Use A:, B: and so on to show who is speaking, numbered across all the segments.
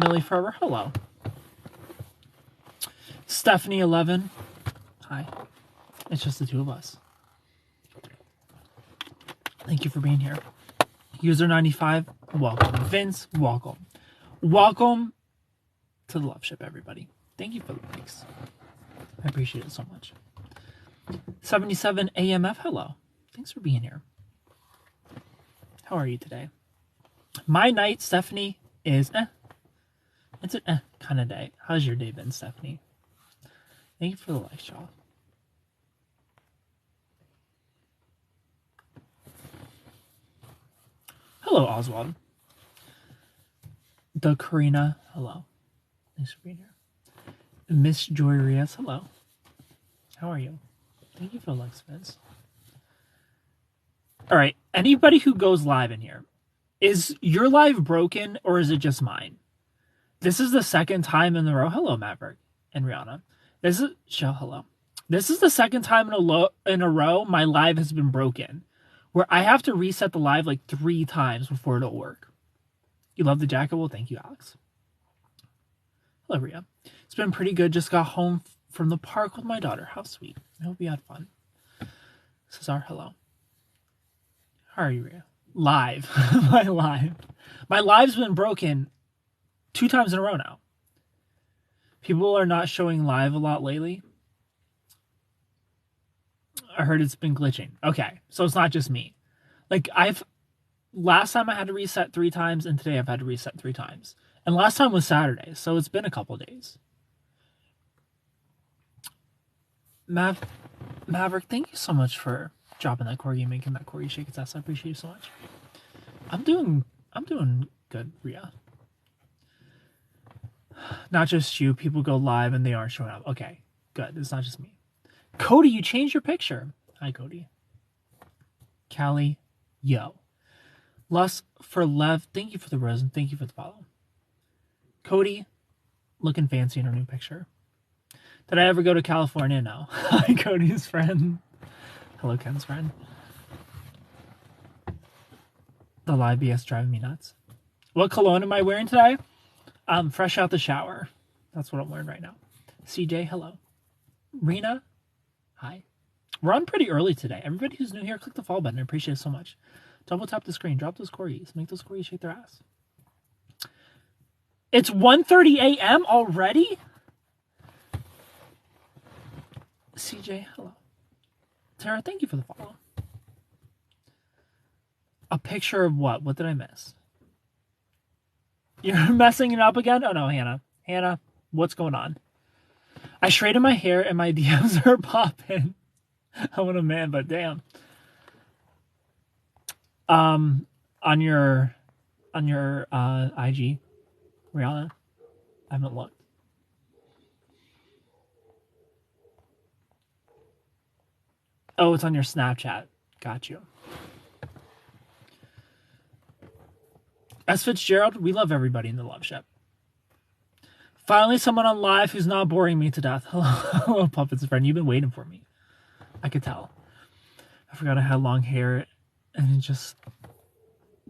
A: Millie Forever, hello. Stephanie 11, hi. It's just the two of us. Thank you for being here. User 95, welcome. Vince, welcome. Welcome to the Loveship, everybody. Thank you for the likes. I appreciate it so much. 77 AMF, hello. Thanks for being here. How are you today? My night, Stephanie, is It's an kind of day. How's your day been, Stephanie? Thank you for the likes, y'all. Hello, Oswald. The Karina, hello. Thanks for being here. Miss Joy Rios, hello. How are you? Thank you for the likes, Vince. All right, anybody who goes live in here, is your live broken or is it just mine? This is the second time in a row. Hello, Maverick and Rihanna. This is Shell. Hello. This is the second time in a row my live has been broken, where I have to reset the live like 3 times before it'll work. You love the jacket? Well, thank you, Alex. Hello, Ria. It's been pretty good. Just got home from the park with my daughter. How sweet. I hope you had fun. Cesar, hello. How are you, Ria? Live. My live's been broken 2 times in a row now. People are not showing live a lot lately. I heard it's been glitching. Okay, so it's not just me. Like, last time I had to reset 3 times, and today I've had to reset 3 times. And last time was Saturday, so it's been a couple days. Maverick, thank you so much for dropping that corgi, making that corgi shake its ass. I appreciate you so much. I'm doing good, Ria. Not just you. People go live and they aren't showing up. Okay, good. It's not just me. Cody, you changed your picture. Hi, Cody. Callie, yo. Lust for Lev, thank you for the rose and thank you for the follow. Cody, looking fancy in her new picture. Did I ever go to California? No. Hi, Cody's friend. Hello, Ken's friend. The live BS driving me nuts. What cologne am I wearing today? Fresh out the shower. That's what I'm wearing right now. CJ, hello. Rena, hi. We're on pretty early today. Everybody who's new here, click the follow button. I appreciate it so much. Double tap the screen. Drop those corgis. Make those corgis shake their ass. It's 1:30 a.m. already? CJ, hello. Tara, thank you for the follow. A picture of what? What did I miss? You're messing it up again? Oh no, Hannah. Hannah, what's going on? I straightened my hair and my DMs are popping. I'm a man, but damn. On your IG, Rihanna, I haven't looked. Oh, it's on your Snapchat. Got you. S. Fitzgerald, we love everybody in the Loveship. Finally, someone on live who's not boring me to death. Hello, Puppets friend. You've been waiting for me. I could tell. I forgot I had long hair and it just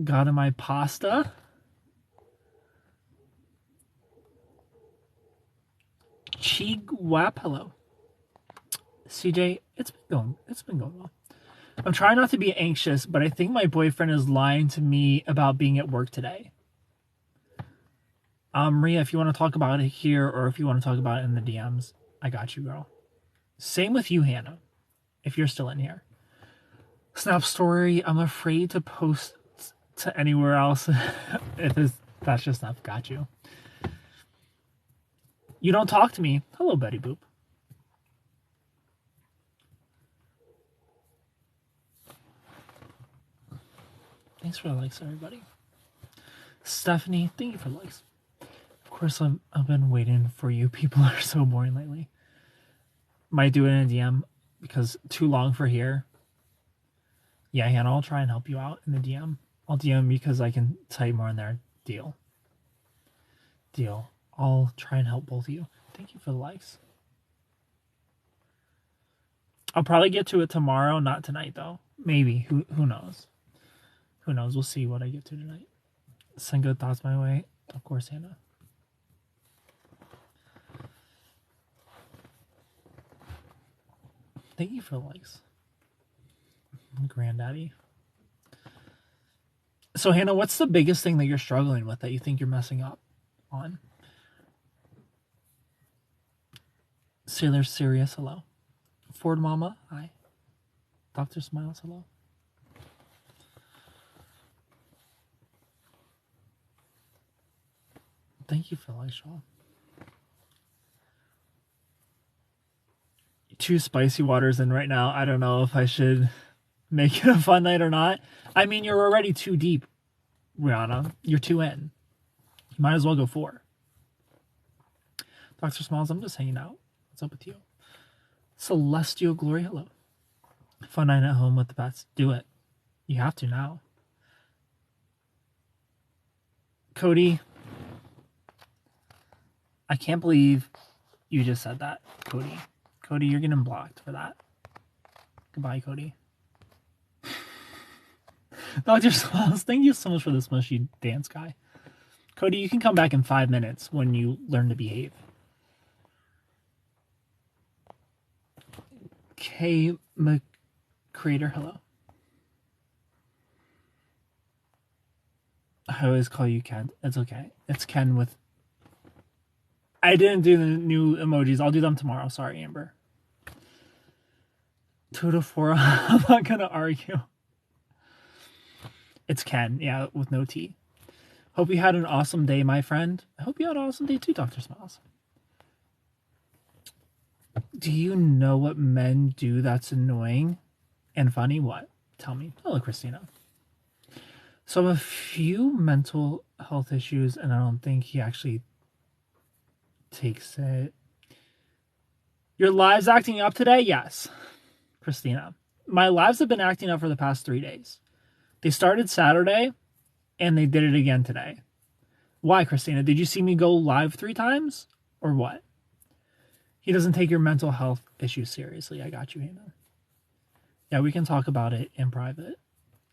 A: got in my pasta. Cheeg Wap, hello. CJ, it's been going well. I'm trying not to be anxious, but I think my boyfriend is lying to me about being at work today. Maria, if you want to talk about it here or if you want to talk about it in the DMs, I got you, girl. Same with you, Hannah, if you're still in here. Snap story, I'm afraid to post to anywhere else. That's just not got you. You don't talk to me. Hello, Betty Boop. Thanks for the likes, everybody. Stephanie, thank you for the likes. Of course, I've been waiting for you. People are so boring lately. Might do it in a DM because too long for here. Yeah, Hannah, I'll try and help you out in the DM. I'll DM because I can type more in there. Deal. I'll try and help both of you. Thank you for the likes. I'll probably get to it tomorrow, not tonight though. Maybe. Who knows? Who knows? We'll see what I get to tonight. Send good thoughts my way. Of course, Hannah. Thank you for the likes. Granddaddy. So, Hannah, what's the biggest thing that you're struggling with that you think you're messing up on? Sailor Sirius, hello. Ford Mama, hi. Dr. Smiles, hello. Thank you for the like, Shaw. 2 spicy waters in right now. I don't know if I should make it a fun night or not. I mean, you're already 2 deep, Rihanna. You're 2 in. You might as well go 4. Dr. Smiles, I'm just hanging out. What's up with you? Celestial Glory, hello. Fun night at home with the pets. Do it. You have to now. Cody, I can't believe you just said that, Cody. Cody, you're getting blocked for that. Goodbye, Cody. Dr. Smiles, thank you so much for this mushy dance guy. Cody, you can come back in 5 minutes when you learn to behave. K McCreator, hello. I always call you Ken. It's okay. It's Ken with... I didn't do the new emojis. I'll do them tomorrow. Sorry, Amber. 2 to 4. I'm not going to argue. It's Ken. Yeah, with no T. Hope you had an awesome day, my friend. I hope you had an awesome day too, Dr. Smiles. Do you know what men do that's annoying and funny? What? Tell me. Hello, Christina. So a few mental health issues, and I don't think he actually takes it. Your lives acting up today? Yes, Christina. My lives have been acting up for the past 3 days. They started Saturday, and they did it again today. Why, Christina? Did you see me go live 3 times? Or what? He doesn't take your mental health issues seriously. I got you, Hannah. Yeah, we can talk about it in private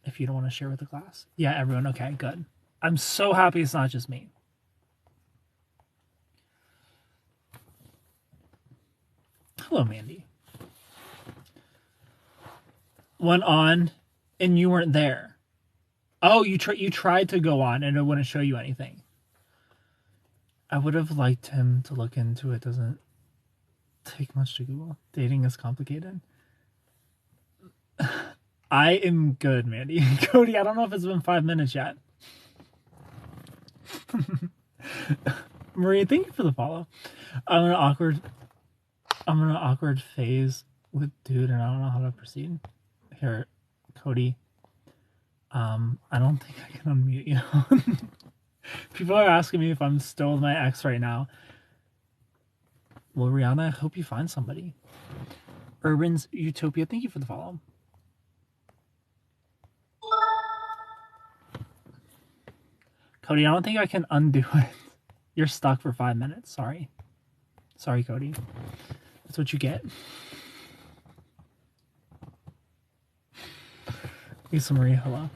A: if you don't want to share with the class. Yeah, everyone. Okay, good. I'm so happy it's not just me. Hello, Mandy. Went on and you weren't there. Oh, you tried to go on and it wouldn't show you anything. I would have liked him to look into it. Doesn't take much to Google. Dating is complicated. I am good, Mandy. Cody, I don't know if it's been 5 minutes yet. Marie, thank you for the follow. I'm in an awkward phase with dude and I don't know how to proceed. Here, Cody. I don't think I can unmute you. People are asking me if I'm still with my ex right now. Well, Rihanna, I hope you find somebody. Urban's Utopia, thank you for the follow. Cody, I don't think I can undo it. You're stuck for 5 minutes. Sorry. Sorry, Cody. That's what you get. Lisa Marie, hello.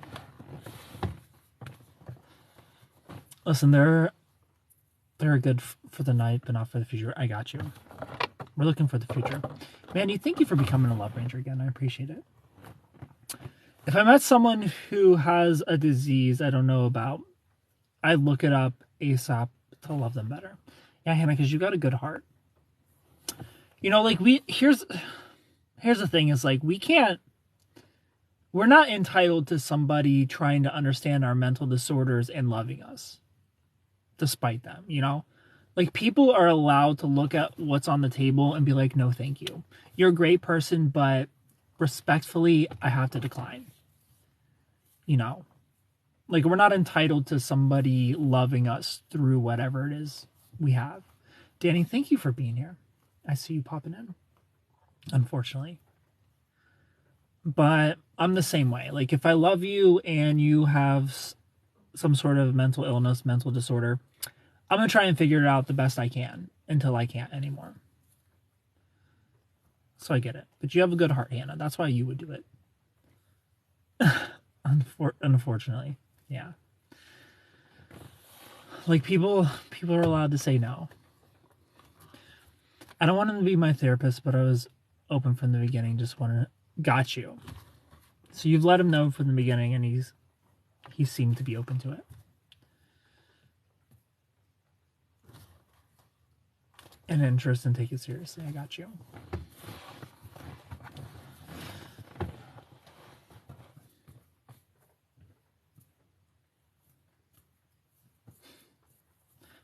A: Listen, they're good for the night, but not for the future. I got you. We're looking for the future. Mandy, thank you for becoming a Love Ranger again. I appreciate it. If I met someone who has a disease I don't know about, I'd look it up ASAP to love them better. Yeah, Hannah, because you got a good heart. You know, like here's the thing is like we're not entitled to somebody trying to understand our mental disorders and loving us despite them, you know? Like people are allowed to look at what's on the table and be like, no, thank you. You're a great person, but respectfully, I have to decline. You know? Like we're not entitled to somebody loving us through whatever it is we have. Danny, thank you for being here. I see you popping in, unfortunately. But I'm the same way. Like if I love you and you have some sort of mental illness, mental disorder, I'm going to try and figure it out the best I can until I can't anymore. So I get it. But you have a good heart, Hannah. That's why you would do it. Unfortunately. Yeah. Like people are allowed to say no. I don't want him to be my therapist, but I was open from the beginning. Just want to got you. So you've let him know from the beginning, and he seemed to be open to it. An interest and take it seriously. I got you.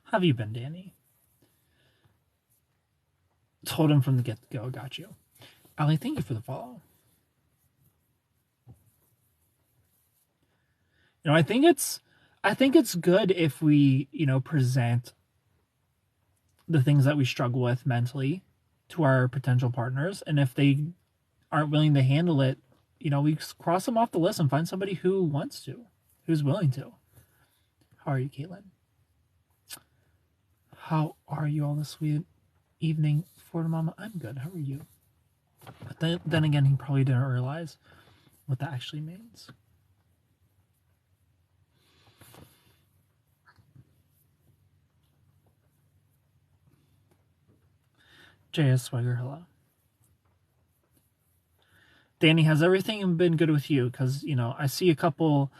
A: How have you been, Danny? Told him from the get-go. Got you. Ali, thank you for the follow. You know, I think it's good if we, present the things that we struggle with mentally to our potential partners, and if they aren't willing to handle it, we cross them off the list and find somebody who wants to, who's willing to. How are you, Caitlin? How are you all this sweet evening, Florida Mama? I'm good. How are you? But then again, he probably didn't realize what that actually means. J.S. Swagger, hello. Danny, has everything been good with you? Because, I see a couple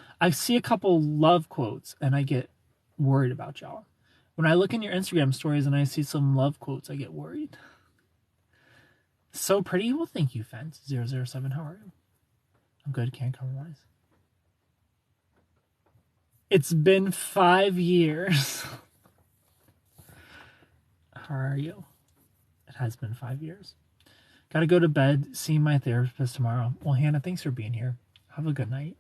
A: love quotes and I get worried about y'all. When I look in your Instagram stories and I see some love quotes, I get worried. So pretty. Well, thank you, Fence007. How are you? I'm good. Can't compromise. It's been 5 years. How are you? It has been 5 years. Gotta go to bed. See my therapist tomorrow. Well, Hannah, thanks for being here. Have a good night.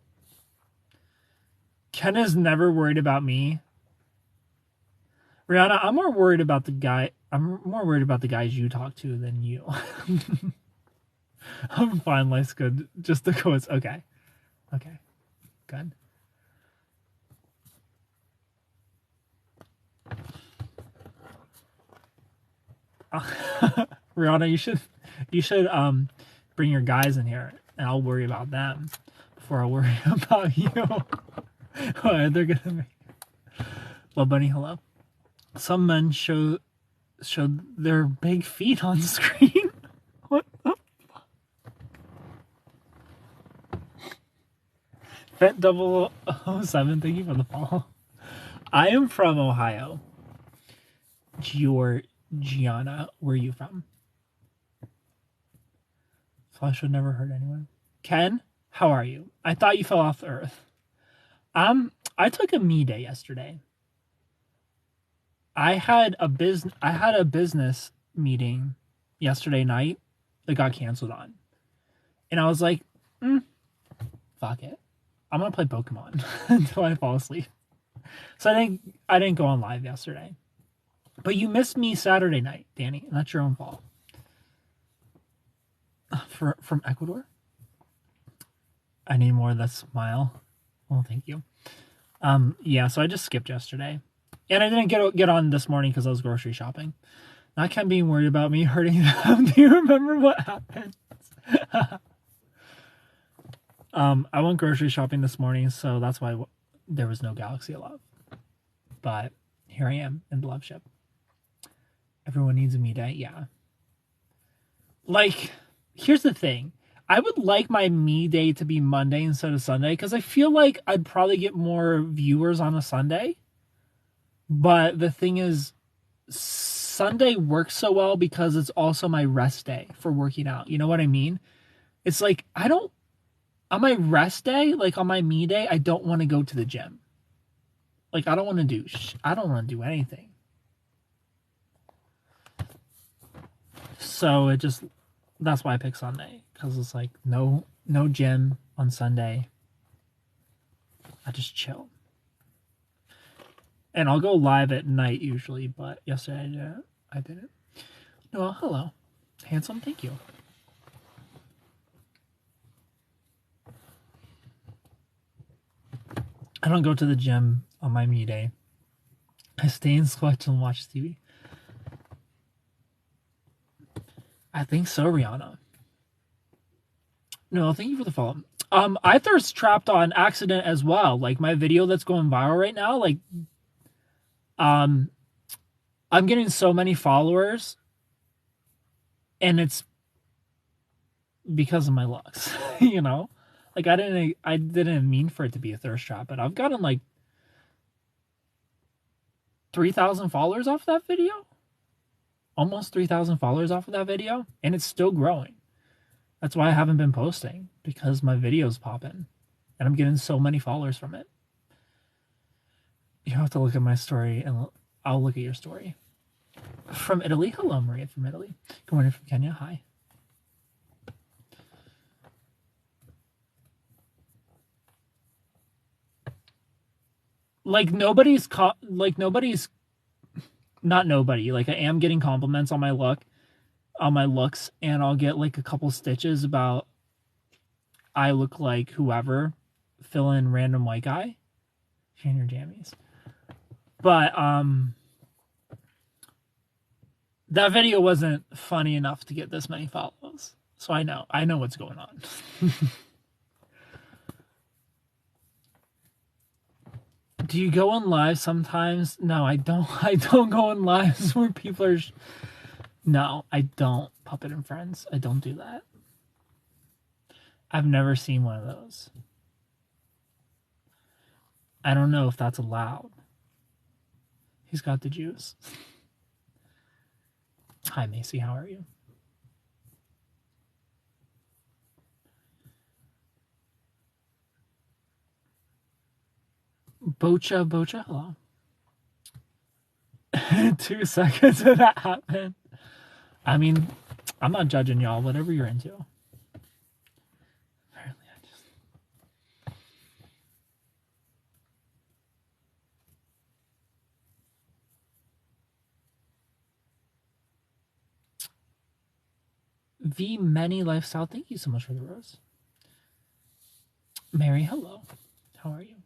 A: Ken is never worried about me. Rihanna, I'm more worried about the guys you talk to than you. I'm fine. Life's good. Just the quotes. Okay. Good. Rihanna, you should bring your guys in here, and I'll worry about them before I worry about you. They're gonna make. Love Bunny, hello. Some men showed their big feet on screen. What the fuck? Vet007, thank you for the follow. I am from Ohio. Georgiana, where are you from? Flash would never hurt anyone. Ken, how are you? I thought you fell off the earth. I took a me day yesterday. I had a business meeting yesterday night that got canceled on. And I was like, fuck it. I'm gonna play Pokemon until I fall asleep. So I didn't go on live yesterday. But you missed me Saturday night, Danny, and that's your own fault. From Ecuador? I need more of that smile. Well, thank you. Yeah, so I just skipped yesterday. And I didn't get on this morning because I was grocery shopping. Not Ken being worried about me hurting them. Do you remember what happened? I went grocery shopping this morning, so that's why there was no Galaxy of Love. But here I am in the Loveship. Everyone needs a me day, yeah. Like, here's the thing. I would like my me day to be Monday instead of Sunday because I feel like I'd probably get more viewers on a Sunday. But the thing is, Sunday works so well because it's also my rest day for working out. You know what I mean? It's like, on my rest day, like on my me day, I don't want to go to the gym. Like, I don't want to do anything. So that's why I pick Sunday. Because it's like, no gym on Sunday. I just chill. And I'll go live at night usually, but yesterday I didn't. No, hello. Handsome, thank you. I don't go to the gym on my me day. I stay in sweats and watch TV. I think so, Rihanna. No, thank you for the follow. I thirst trapped on accident as well. Like my video that's going viral right now, like I'm getting so many followers and it's because of my looks, you know? Like I didn't mean for it to be a thirst trap, but I've gotten like 3,000 followers off that video. Almost 3,000 followers off of that video, and it's still growing. That's why I haven't been posting, because my video's popping and I'm getting so many followers from it. You have to look at my story and I'll look at your story. From Italy. Hello, Maria from Italy. Good morning from Kenya. Hi. Like nobody's not nobody. Like I am getting compliments on my looks, and I'll get like a couple stitches about I look like whoever, fill in random white guy. In your jammies. But that video wasn't funny enough to get this many follows. So I know what's going on. Do you go on live sometimes? No, I don't. I don't go on lives where people are. No, I don't. Puppet and Friends. I don't do that. I've never seen one of those. I don't know if that's allowed. He's got the juice. Hi, Macy. How are you? Bocha, hello. 2 seconds of that happened. I mean, I'm not judging y'all. Whatever you're into. Apparently, V Many Lifestyle. Thank you so much for the rose. Mary, hello. How are you?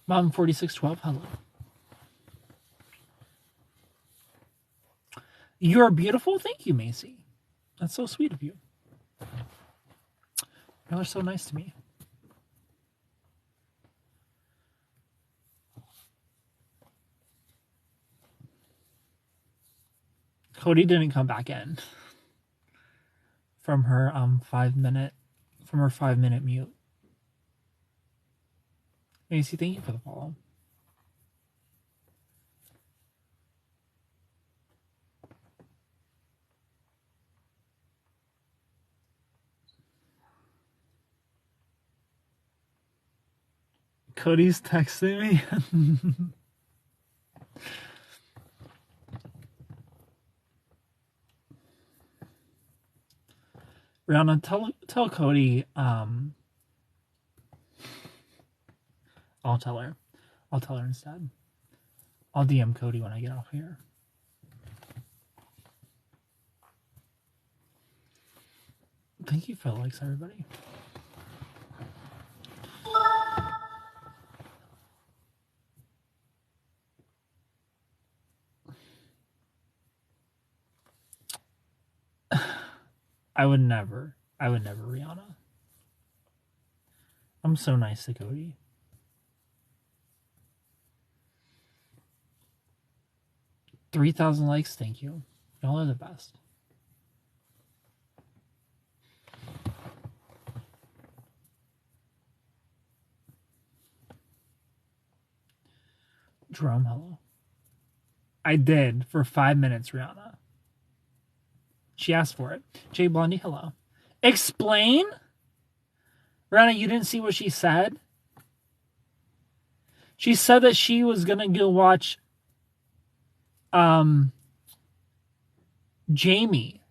A: Mom 4612, hello. You're beautiful. Thank you, Macy. That's so sweet of you. Y'all are so nice to me. Cody didn't come back in from her 5-minute mute. Macy, thank you for the follow. Cody's texting me. Rihanna, tell Cody. I'll tell her. I'll tell her instead. I'll DM Cody when I get off here. Thank you for the likes, everybody. I would never, Rihanna. I'm so nice to Cody. $3,000 likes, thank you. Y'all are the best. Jerome, hello. I did for 5 minutes, Rihanna. She asked for it. Jay Blondie, hello. Explain? Rihanna, you didn't see what she said? She said that she was gonna go watch Jamie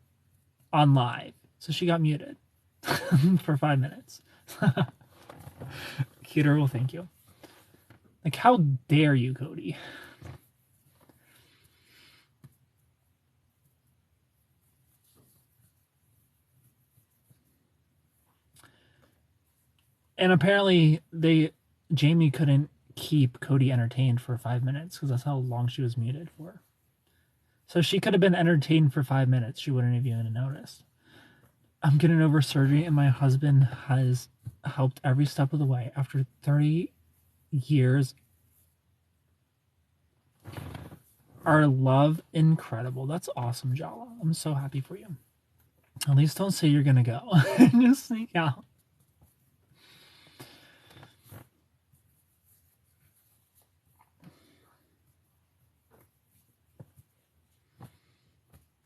A: on live. So she got muted for 5 minutes. Cuter, well, thank you. Like, how dare you, Cody? And apparently Jamie couldn't keep Cody entertained for 5 minutes because that's how long she was muted for. So she could have been entertained for 5 minutes. She wouldn't have even noticed. I'm getting over surgery and my husband has helped every step of the way. After 30 years, our love, incredible. That's awesome, Jala. I'm so happy for you. At least don't say you're gonna go. Just sneak out.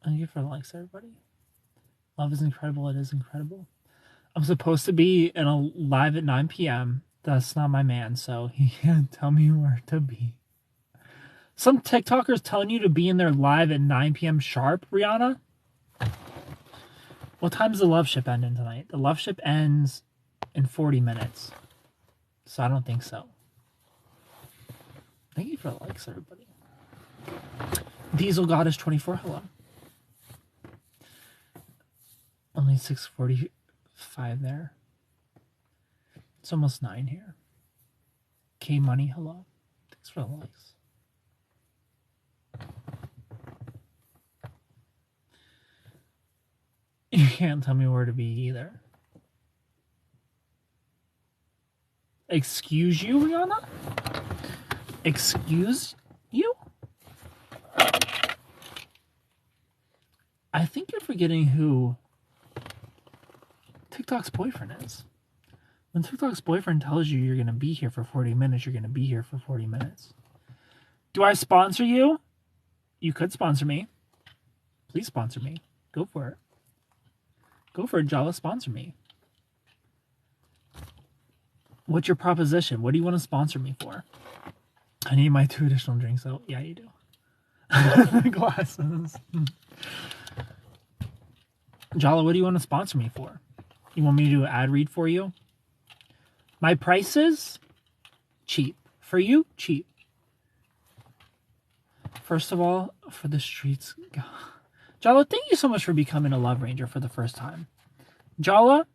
A: Thank you for the likes, everybody. Love is incredible. It is incredible. I'm supposed to be in a live at 9 p.m. That's not my man, so he can't tell me where to be. Some TikTokers telling you to be in there live at 9 p.m. sharp, Rihanna? What time does the Loveship end in tonight? The Loveship ends in 40 minutes. So I don't think so. Thank you for the likes, everybody. Diesel Goddess 24, hello. Only 6:45 there. It's almost 9 here. K Money, hello. Thanks for the likes. You can't tell me where to be either. Excuse you, Rihanna? Excuse you? I think you're forgetting who TikTok's boyfriend is. When TikTok's boyfriend tells you you're going to be here for 40 minutes, you're going to be here for 40 minutes. Do I sponsor you? You could sponsor me. Please sponsor me. Go for it. Go for it, Jala. Sponsor me. What's your proposition? What do you want to sponsor me for? I need my 2 additional drinks. Oh, yeah, you do. Glasses. Jala, what do you want to sponsor me for? You want me to do an ad read for you? My prices? Cheap. For you? Cheap. First of all, for the streets... God. Jala, thank you so much for becoming a Love Ranger for the first time. Jala,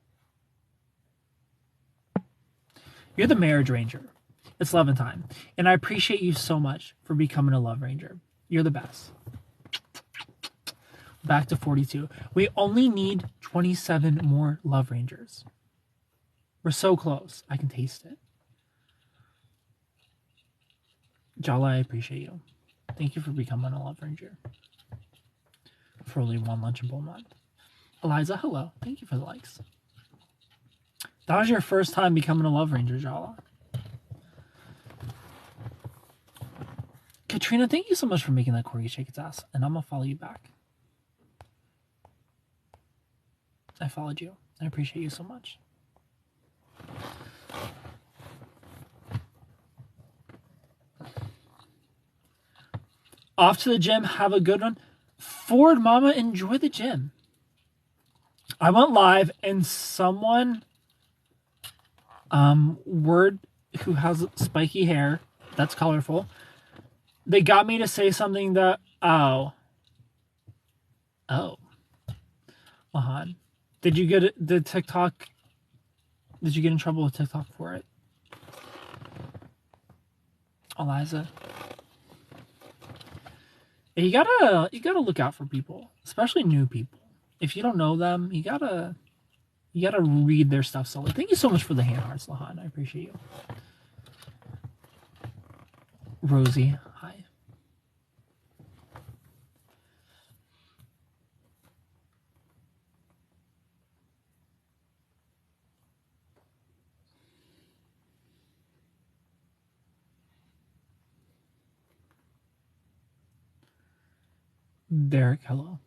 A: you're the Marriage Ranger. It's loving time. And I appreciate you so much for becoming a Love Ranger. You're the best. Back to 42. We only need 27 more Love Rangers. We're so close. I can taste it. Jala, I appreciate you. Thank you for becoming a Love Ranger. For only 1 Lunchable month. Eliza, hello. Thank you for the likes. That was your first time becoming a Love Ranger, Jala. Katrina, thank you so much for making that corgi shake its ass. And I'm going to follow you back. I followed you. I appreciate you so much. Off to the gym. Have a good one. Ford Mama, enjoy the gym. I went live and someone word who has spiky hair that's colorful, they got me to say something that Mahan, did you get the TikTok? Did you get in trouble with TikTok for it? Eliza, you gotta look out for people, especially new people. If you don't know them, you gotta read their stuff slowly. Thank you so much for the hand hearts, Lahan. I appreciate you. Rosie, hi. Derek, hello.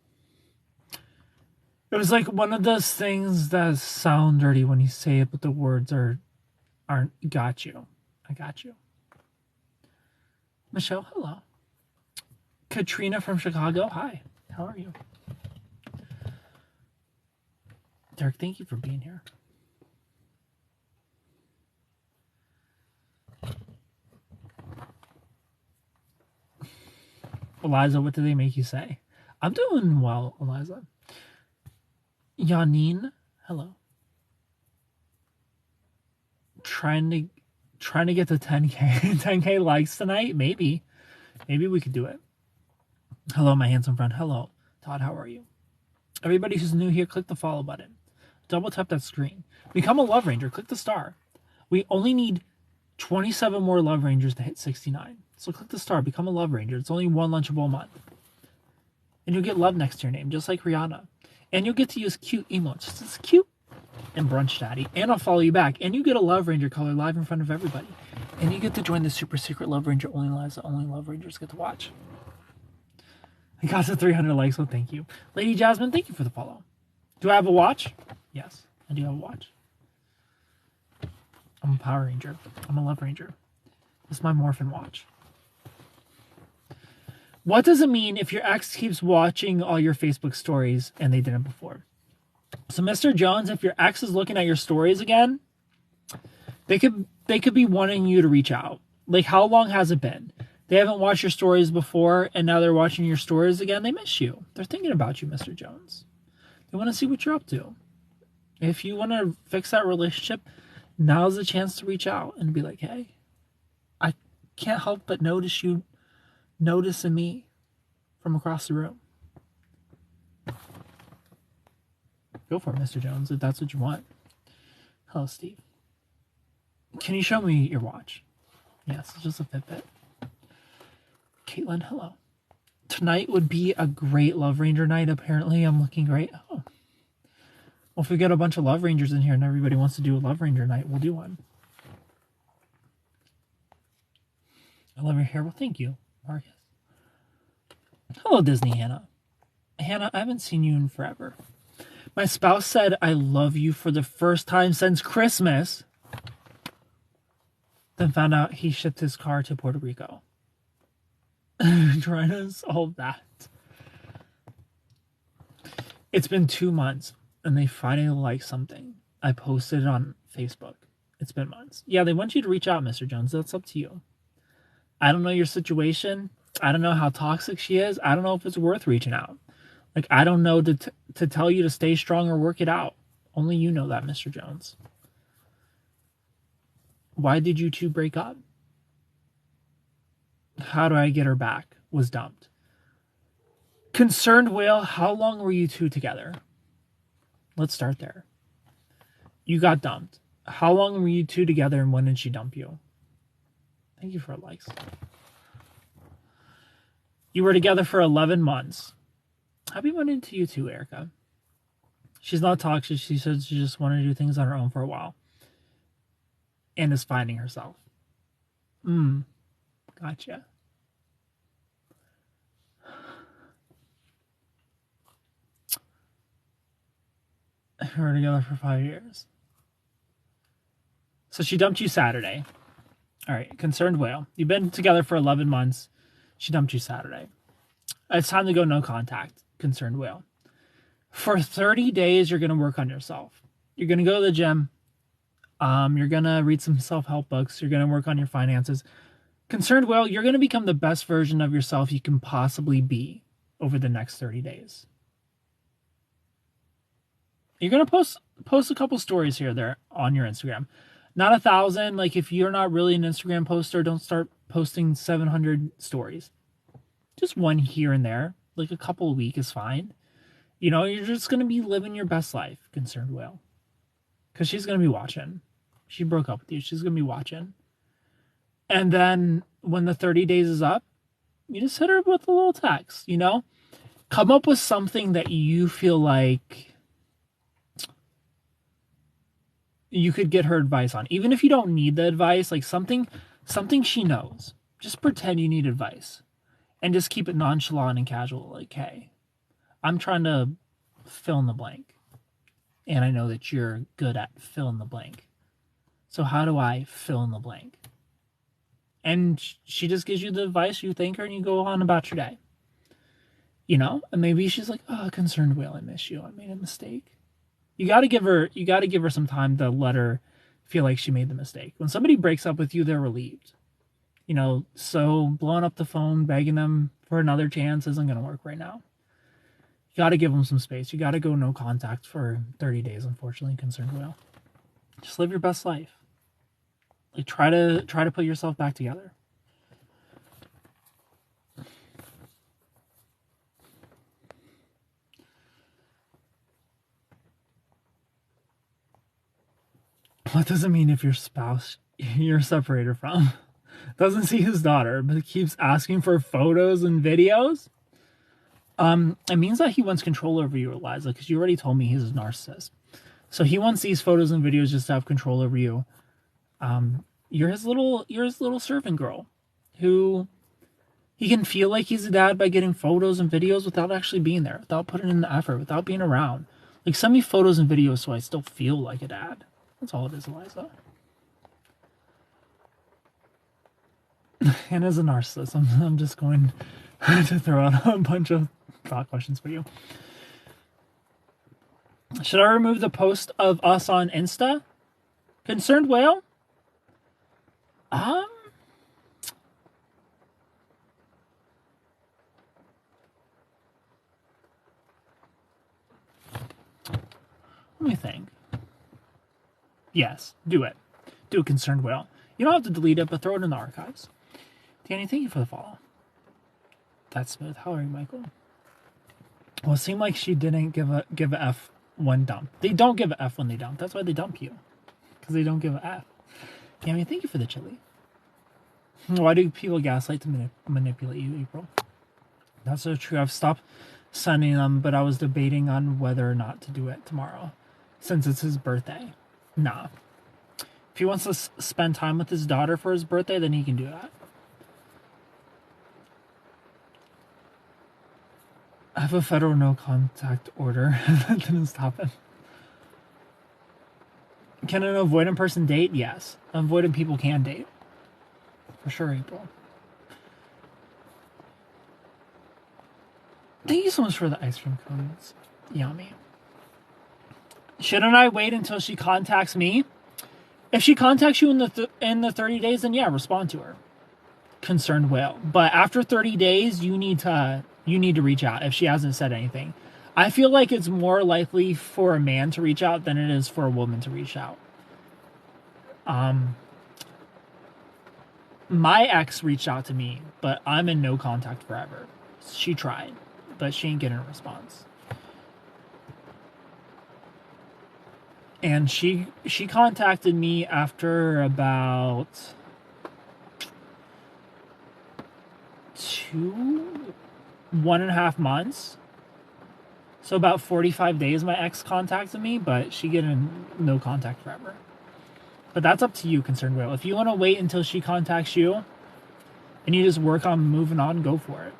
A: It was like one of those things that sound dirty when you say it, but the words aren't. Got you. I got you. Michelle, hello. Katrina from Chicago, hi. How are you? Derek, thank you for being here. Eliza, what did they make you say? I'm doing well, Eliza. Janine, hello. Trying to get to 10K likes tonight? Maybe we could do it. Hello, my handsome friend. Hello, Todd, how are you? Everybody who's new here, click the follow button. Double tap that screen. Become a Love Ranger. Click the star. We only need 27 more Love Rangers to hit 69. So click the star. Become a Love Ranger. It's only 1 Lunchable a month. And you'll get love next to your name, just like Rihanna. And you'll get to use cute emotes. It's cute and brunch daddy. And I'll follow you back. And you get a Love Ranger color live in front of everybody. And you get to join the super secret Love Ranger only lives that only Love Rangers get to watch. I got to 300 likes, so thank you. Lady Jasmine, thank you for the follow. Do I have a watch? Yes, I do have a watch. I'm a Power Ranger. I'm a Love Ranger. This is my Morphin watch. What does it mean if your ex keeps watching all your Facebook stories and they didn't before? So, Mr. Jones, if your ex is looking at your stories again, they could be wanting you to reach out. Like, how long has it been? They haven't watched your stories before, and now they're watching your stories again. They miss you. They're thinking about you, Mr. Jones. They want to see what you're up to. If you want to fix that relationship, now's the chance to reach out and be like, hey, I can't help but notice you noticing me from across the room. Go for it, Mr. Jones, if that's what you want. Hello, Steve. Can you show me your watch? Yes, it's just a Fitbit. Caitlin, hello. Tonight would be a great Love Ranger night, apparently. I'm looking great. Oh. Well, if we get a bunch of Love Rangers in here and everybody wants to do a Love Ranger night, we'll do one. I love your hair. Well, thank you, Marcus. Hello, Disney Hannah. Hannah, I haven't seen you in forever. My spouse said I love you for the first time since Christmas. Then found out he shipped his car to Puerto Rico. Trying to solve that. It's been 2 months and they finally like something. I posted it on Facebook. It's been months. Yeah, they want you to reach out, Mr. Jones. That's up to you. I don't know your situation. I don't know how toxic she is. I don't know if it's worth reaching out. Like, I don't know to tell you to stay strong or work it out. Only you know that, Mr. Jones. Why did you two break up? How do I get her back? Was dumped. Concerned Whale, how long were you two together? Let's start there. You got dumped. How long were you two together and when did she dump you? Thank you for likes. You were together for 11 months. Happy Monday to you too, Erica. She's not toxic. She said she just wanted to do things on her own for a while. And is finding herself. Gotcha. We were together for 5 years. So she dumped you Saturday. All right, Concerned Whale. You've been together for 11 months. She dumped you Saturday. It's time to go no contact, Concerned Whale. For 30 days, you're going to work on yourself. You're going to go to the gym. You're going to read some self-help books. You're going to work on your finances. Concerned Whale, you're going to become the best version of yourself you can possibly be over the next 30 days. You're going to post a couple stories here or there on your Instagram. Not 1,000. Like, if you're not really an Instagram poster, don't start posting 700 stories. Just one here and there. Like, a couple a week is fine. You know, you're just going to be living your best life, Concerned Whale. Because she's going to be watching. She broke up with you. She's going to be watching. And then when the 30 days is up, you just hit her with a little text, you know? Come up with something that you feel like you could get her advice on. Even if you don't need the advice, like something she knows. Just pretend you need advice. And just keep it nonchalant and casual. Like, hey, I'm trying to fill in the blank. And I know that you're good at fill in the blank. So how do I fill in the blank? And she just gives you the advice, you thank her, and you go on about your day. You know? And maybe she's like, oh, Concerned Whale, I miss you. I made a mistake. You gotta give her some time to let her feel like she made the mistake. When somebody breaks up with you, they're relieved. You know, so blowing up the phone, begging them for another chance isn't gonna work right now. You gotta give them some space. You gotta go no contact for 30 days, unfortunately, Concerned Whale. Just live your best life. Like, try to put yourself back together. What does it mean if your spouse you're separated from doesn't see his daughter, but keeps asking for photos and videos? It means that he wants control over you, Eliza, because you already told me he's a narcissist. So he wants these photos and videos just to have control over you. You're his little servant girl, who he can feel like he's a dad by getting photos and videos without actually being there, without putting in the effort, without being around. Like, send me photos and videos so I still feel like a dad. That's all it is, Eliza. And as a narcissist, I'm just going to throw out a bunch of thought questions for you. Should I remove the post of us on Insta? Concerned whale? Let me think. Yes, do it. Do a concerned whale. You don't have to delete it, but throw it in the archives. Danny, thank you for the follow. That's smooth. How are you, Michael? Well, it seemed like she didn't give a F when dump. They don't give a F when they dump. That's why they dump you. Because they don't give a F. Danny, thank you for the chili. Why do people gaslight to manipulate you, April? That's so true. I've stopped sending them, but I was debating on whether or not to do it tomorrow, since it's his birthday. Nah. If he wants to spend time with his daughter for his birthday, then he can do that. I have a federal no contact order that didn't stop him. Can an avoidant person date? Yes. Avoidant people can date. For sure, April. Thank you so much for the ice cream cones. Yummy. Shouldn't I wait until she contacts me? If she contacts you in the 30 days, then yeah, respond to her. Concerned whale. But after 30 days, you need to reach out if she hasn't said anything. I feel like it's more likely for a man to reach out than it is for a woman to reach out. My ex reached out to me, but I'm in no contact forever. She tried, but she ain't getting a response. And she contacted me after about 1.5 months. So about 45 days my ex contacted me, but she getting no contact forever. But that's up to you, concerned whale. If you want to wait until she contacts you and you just work on moving on, go for it.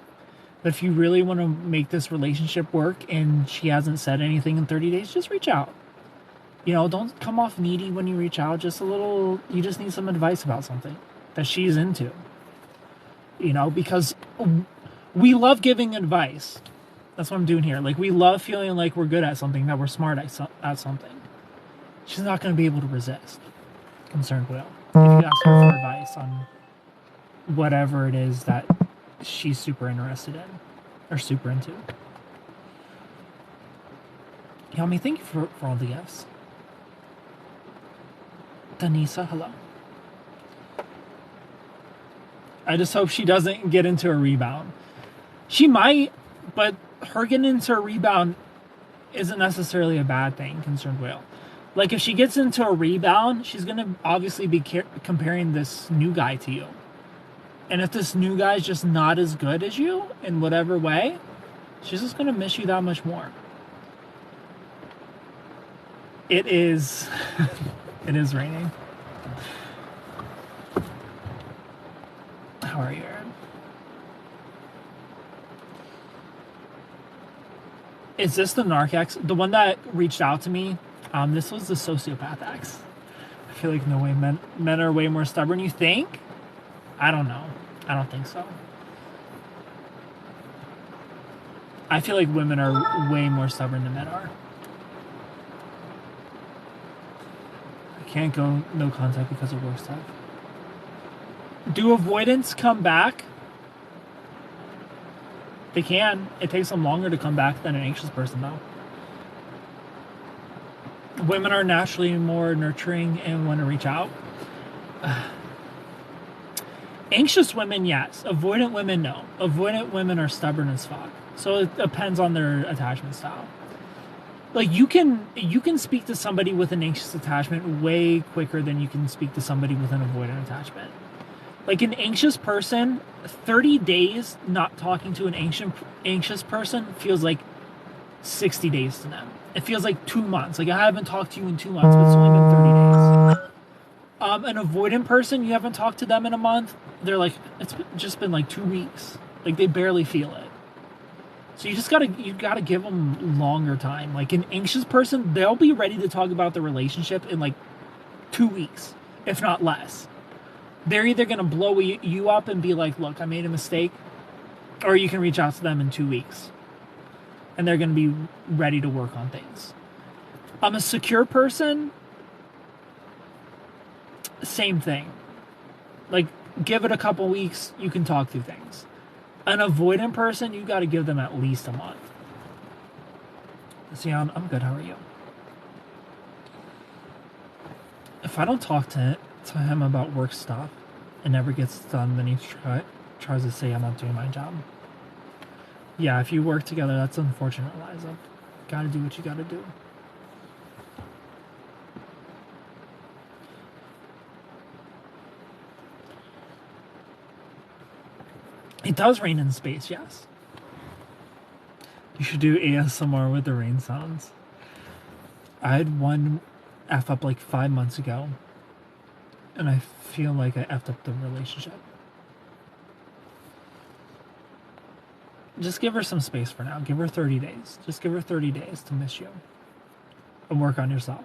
A: But if you really want to make this relationship work and she hasn't said anything in 30 days, just reach out. You know, don't come off needy when you reach out. Just a little, you just need some advice about something that she's into. You know, because we love giving advice. That's what I'm doing here. Like, we love feeling like we're good at something, that we're smart at something. She's not going to be able to resist. Concerned whale. If you ask her for advice on whatever it is that she's super interested in or super into. Yami, thank you for all the gifts. Danisa, hello. I just hope she doesn't get into a rebound. She might, but her getting into a rebound isn't necessarily a bad thing, concerned whale. Like, if she gets into a rebound, she's going to obviously be comparing this new guy to you. And if this new guy's just not as good as you in whatever way, she's just going to miss you that much more. It is... it is raining. How are you, Aaron? Is this the narc ex? The one that reached out to me? This was the sociopath ex. I feel like no way men are way more stubborn. You think? I don't know. I don't think so. I feel like women are way more stubborn than men are. I can't go no contact because of work stuff. Do avoidants come back? They can. It takes them longer to come back than an anxious person, though. Women are naturally more nurturing and want to reach out. Anxious women, yes. Avoidant women, no. Avoidant women are stubborn as fuck. So it depends on their attachment style. Like, you can speak to somebody with an anxious attachment way quicker than you can speak to somebody with an avoidant attachment. Like an anxious person, 30 days not talking to an anxious person feels like 60 days to them. It feels like 2 months. Like, I haven't talked to you in 2 months, but it's only been 30 days. An avoidant person, you haven't talked to them in a month, they're like, it's just been like 2 weeks. Like, they barely feel it. So you gotta give them longer time. Like, an anxious person, they'll be ready to talk about the relationship in like 2 weeks, if not less. They're either gonna blow you up and be like, look, I made a mistake, or you can reach out to them in 2 weeks. And they're gonna be ready to work on things. I'm a secure person, same thing. Like, give it a couple weeks, you can talk through things. An avoidant person, you got to give them at least a month. See, I'm good. How are you? If I don't talk to him about work stuff, it never gets done, then he tries to say I'm not doing my job. Yeah, if you work together, that's unfortunate, Liza. Gotta do what you gotta do. It does rain in space, yes. You should do ASMR with the rain sounds. I had one F up like 5 months ago, and I feel like I effed up the relationship. Just give her some space for now. Give her 30 days. Just give her 30 days to miss you. And work on yourself.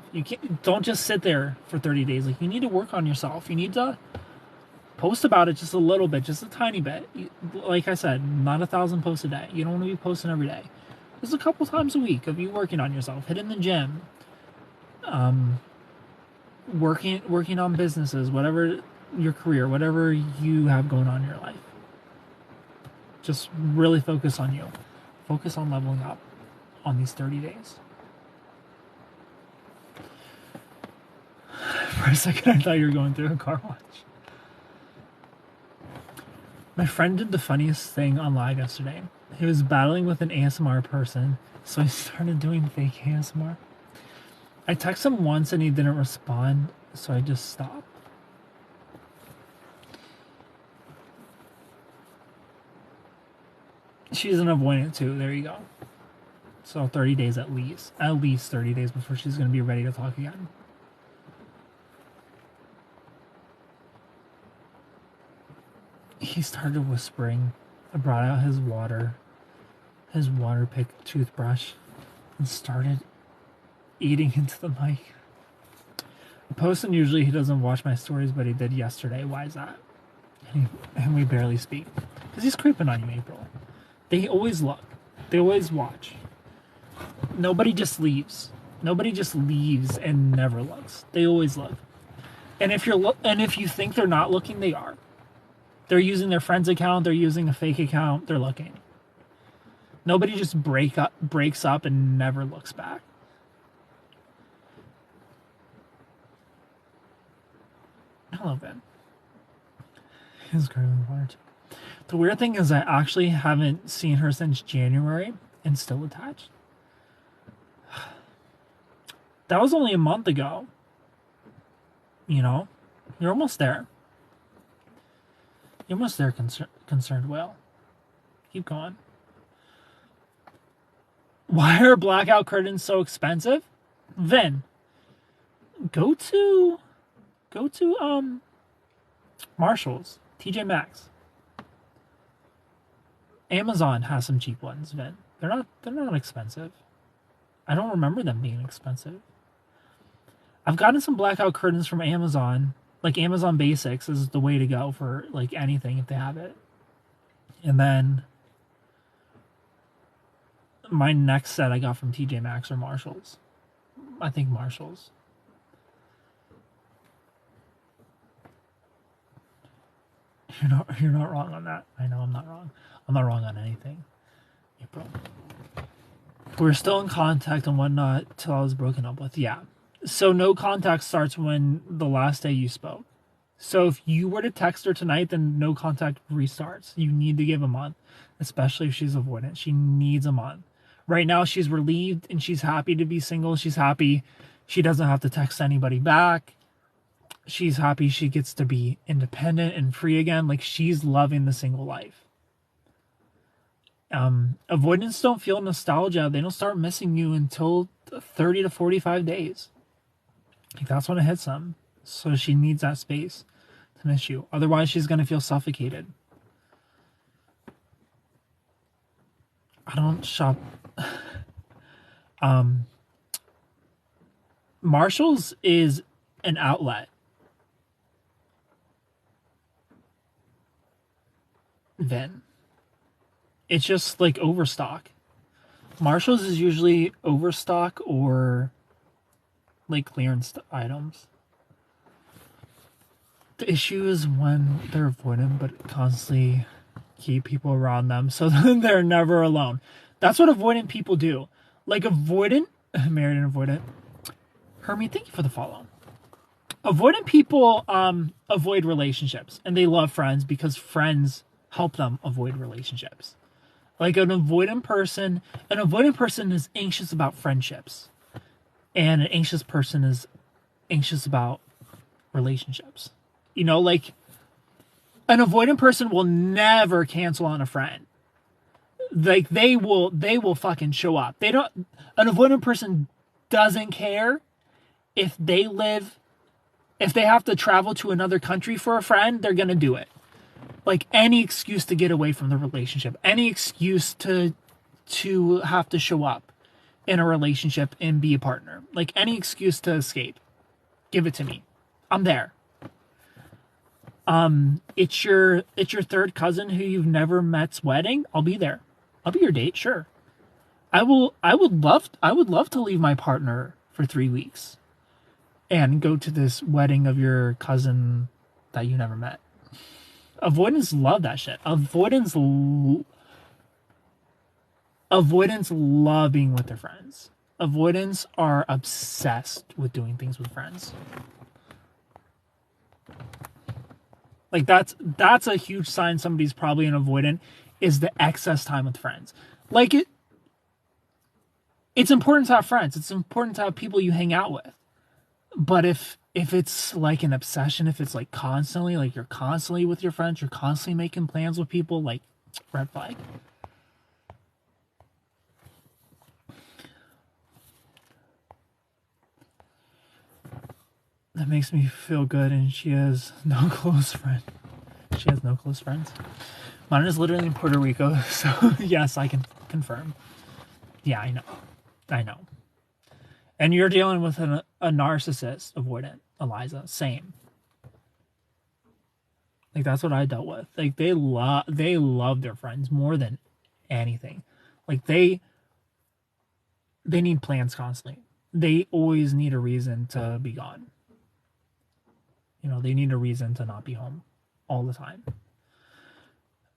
A: Don't just sit there for 30 days. Like, you need to work on yourself. You need to post about it just a little bit, just a tiny bit. Like I said, not 1,000 posts a day. You don't want to be posting every day. Just a couple times a week of you working on yourself, hitting the gym, working on businesses, whatever your career, whatever you have going on in your life. Just really focus on you. Focus on leveling up on these 30 days. For a second, I thought you were going through a car wash. My friend did the funniest thing on live yesterday. He was battling with an ASMR person, so he started doing fake ASMR. I texted him once and he didn't respond, so I just stopped. She's an avoidant too, there you go. So 30 days at least 30 days before she's going to be ready to talk again. He started whispering. I brought out his water pick toothbrush, and started eating into the mic. I post, and usually he doesn't watch my stories, but he did yesterday. Why is that? And we barely speak. Because he's creeping on you, April. They always look. They always watch. Nobody just leaves. Nobody just leaves and never looks. They always look. And if you think they're not looking, they are. They're using their friend's account. They're using a fake account. They're looking. Nobody just breaks up and never looks back. Hello, Ben. He's grabbing the water too. The weird thing is I actually haven't seen her since January and still attached. That was only a month ago. You know? You're almost there. You're almost there, concerned whale. Keep going. Why are blackout curtains so expensive? Vin, go to Marshall's, TJ Maxx. Amazon has some cheap ones, Vin. They're not expensive. I don't remember them being expensive. I've gotten some blackout curtains from Amazon. Like, Amazon Basics is the way to go for like anything if they have it. And then my next set I got from TJ Maxx or Marshall's. I think Marshall's. You're not wrong on that. I know I'm not wrong. I'm not wrong on anything. April. We're still in contact and whatnot till I was broken up with. Yeah. So no contact starts when the last day you spoke. So if you were to text her tonight, then no contact restarts. You need to give a month, especially if she's avoidant. She needs a month. Right now she's relieved and she's happy to be single. She's happy she doesn't have to text anybody back. She's happy she gets to be independent and free again. Like, she's loving the single life. Avoidance don't feel nostalgia. They don't start missing you until 30 to 45 days. Like, that's when it hits them. So she needs that space to miss you. Otherwise, she's going to feel suffocated. I don't shop. Marshall's is an outlet. Then it's just like overstock. Marshall's is usually overstock or like clearance items. The issue is when they're avoidant but constantly keep people around them so then they're never alone. That's what avoidant people do. Like avoidant, married and avoidant. Hermie, thank you for the follow. Avoidant people avoid relationships and they love friends because friends help them avoid relationships. Like an avoidant person is anxious about friendships. And an anxious person is anxious about relationships. You know, like an avoidant person will never cancel on a friend. Like they will fucking show up. An avoidant person doesn't care if they have to travel to another country for a friend, they're going to do it. Like any excuse to get away from the relationship, any excuse to have to show up in a relationship and be a partner, like any excuse to escape, give it to me. I'm there. It's your third cousin who you've never met's wedding. I'll be there. I'll be your date. Sure. I would love to leave my partner for 3 weeks and go to this wedding of your cousin that you never met. Avoidance love that shit. Avoidance love being with their friends. Avoidance are obsessed with doing things with friends. Like that's a huge sign somebody's probably an avoidant, is the excess time with friends. Like it's important to have friends. It's important to have people you hang out with. But if it's like an obsession, if it's like constantly, like you're constantly with your friends, you're constantly making plans with people, like red flag. That makes me feel good, and she has no close friend. She has no close friends. Mine is literally in Puerto Rico, so yes, I can confirm. Yeah, I know. And you're dealing with a narcissist avoidant, Eliza. Same. Like that's what I dealt with. Like they love their friends more than anything. Like they need plans constantly. They always need a reason to be gone. You know, they need a reason to not be home all the time.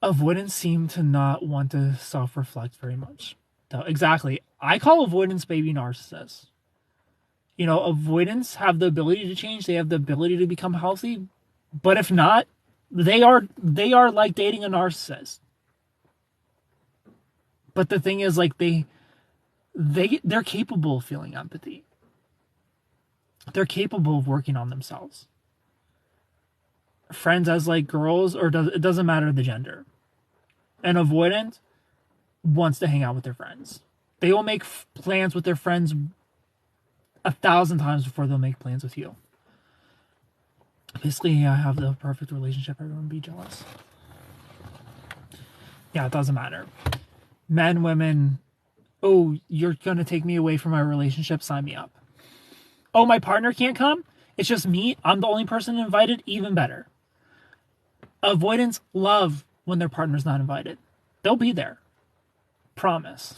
A: Avoidance seem to not want to self-reflect very much. So, exactly. I call avoidance baby narcissists. You know, avoidants have the ability to change. They have the ability to become healthy. But if not, they are like dating a narcissist. But the thing is, like, they're capable of feeling empathy. They're capable of working on themselves. Friends as like girls, or it doesn't matter the gender. An avoidant wants to hang out with their friends. They will make plans with their friends 1,000 times before they'll make plans with you. Basically, I have the perfect relationship. Everyone be jealous. Yeah, it doesn't matter. Men, women. Oh, you're gonna take me away from my relationship? Sign me up. Oh, my partner can't come? It's just me? I'm the only person invited? Even better. Avoidants love when their partner's not invited. They'll be there. Promise.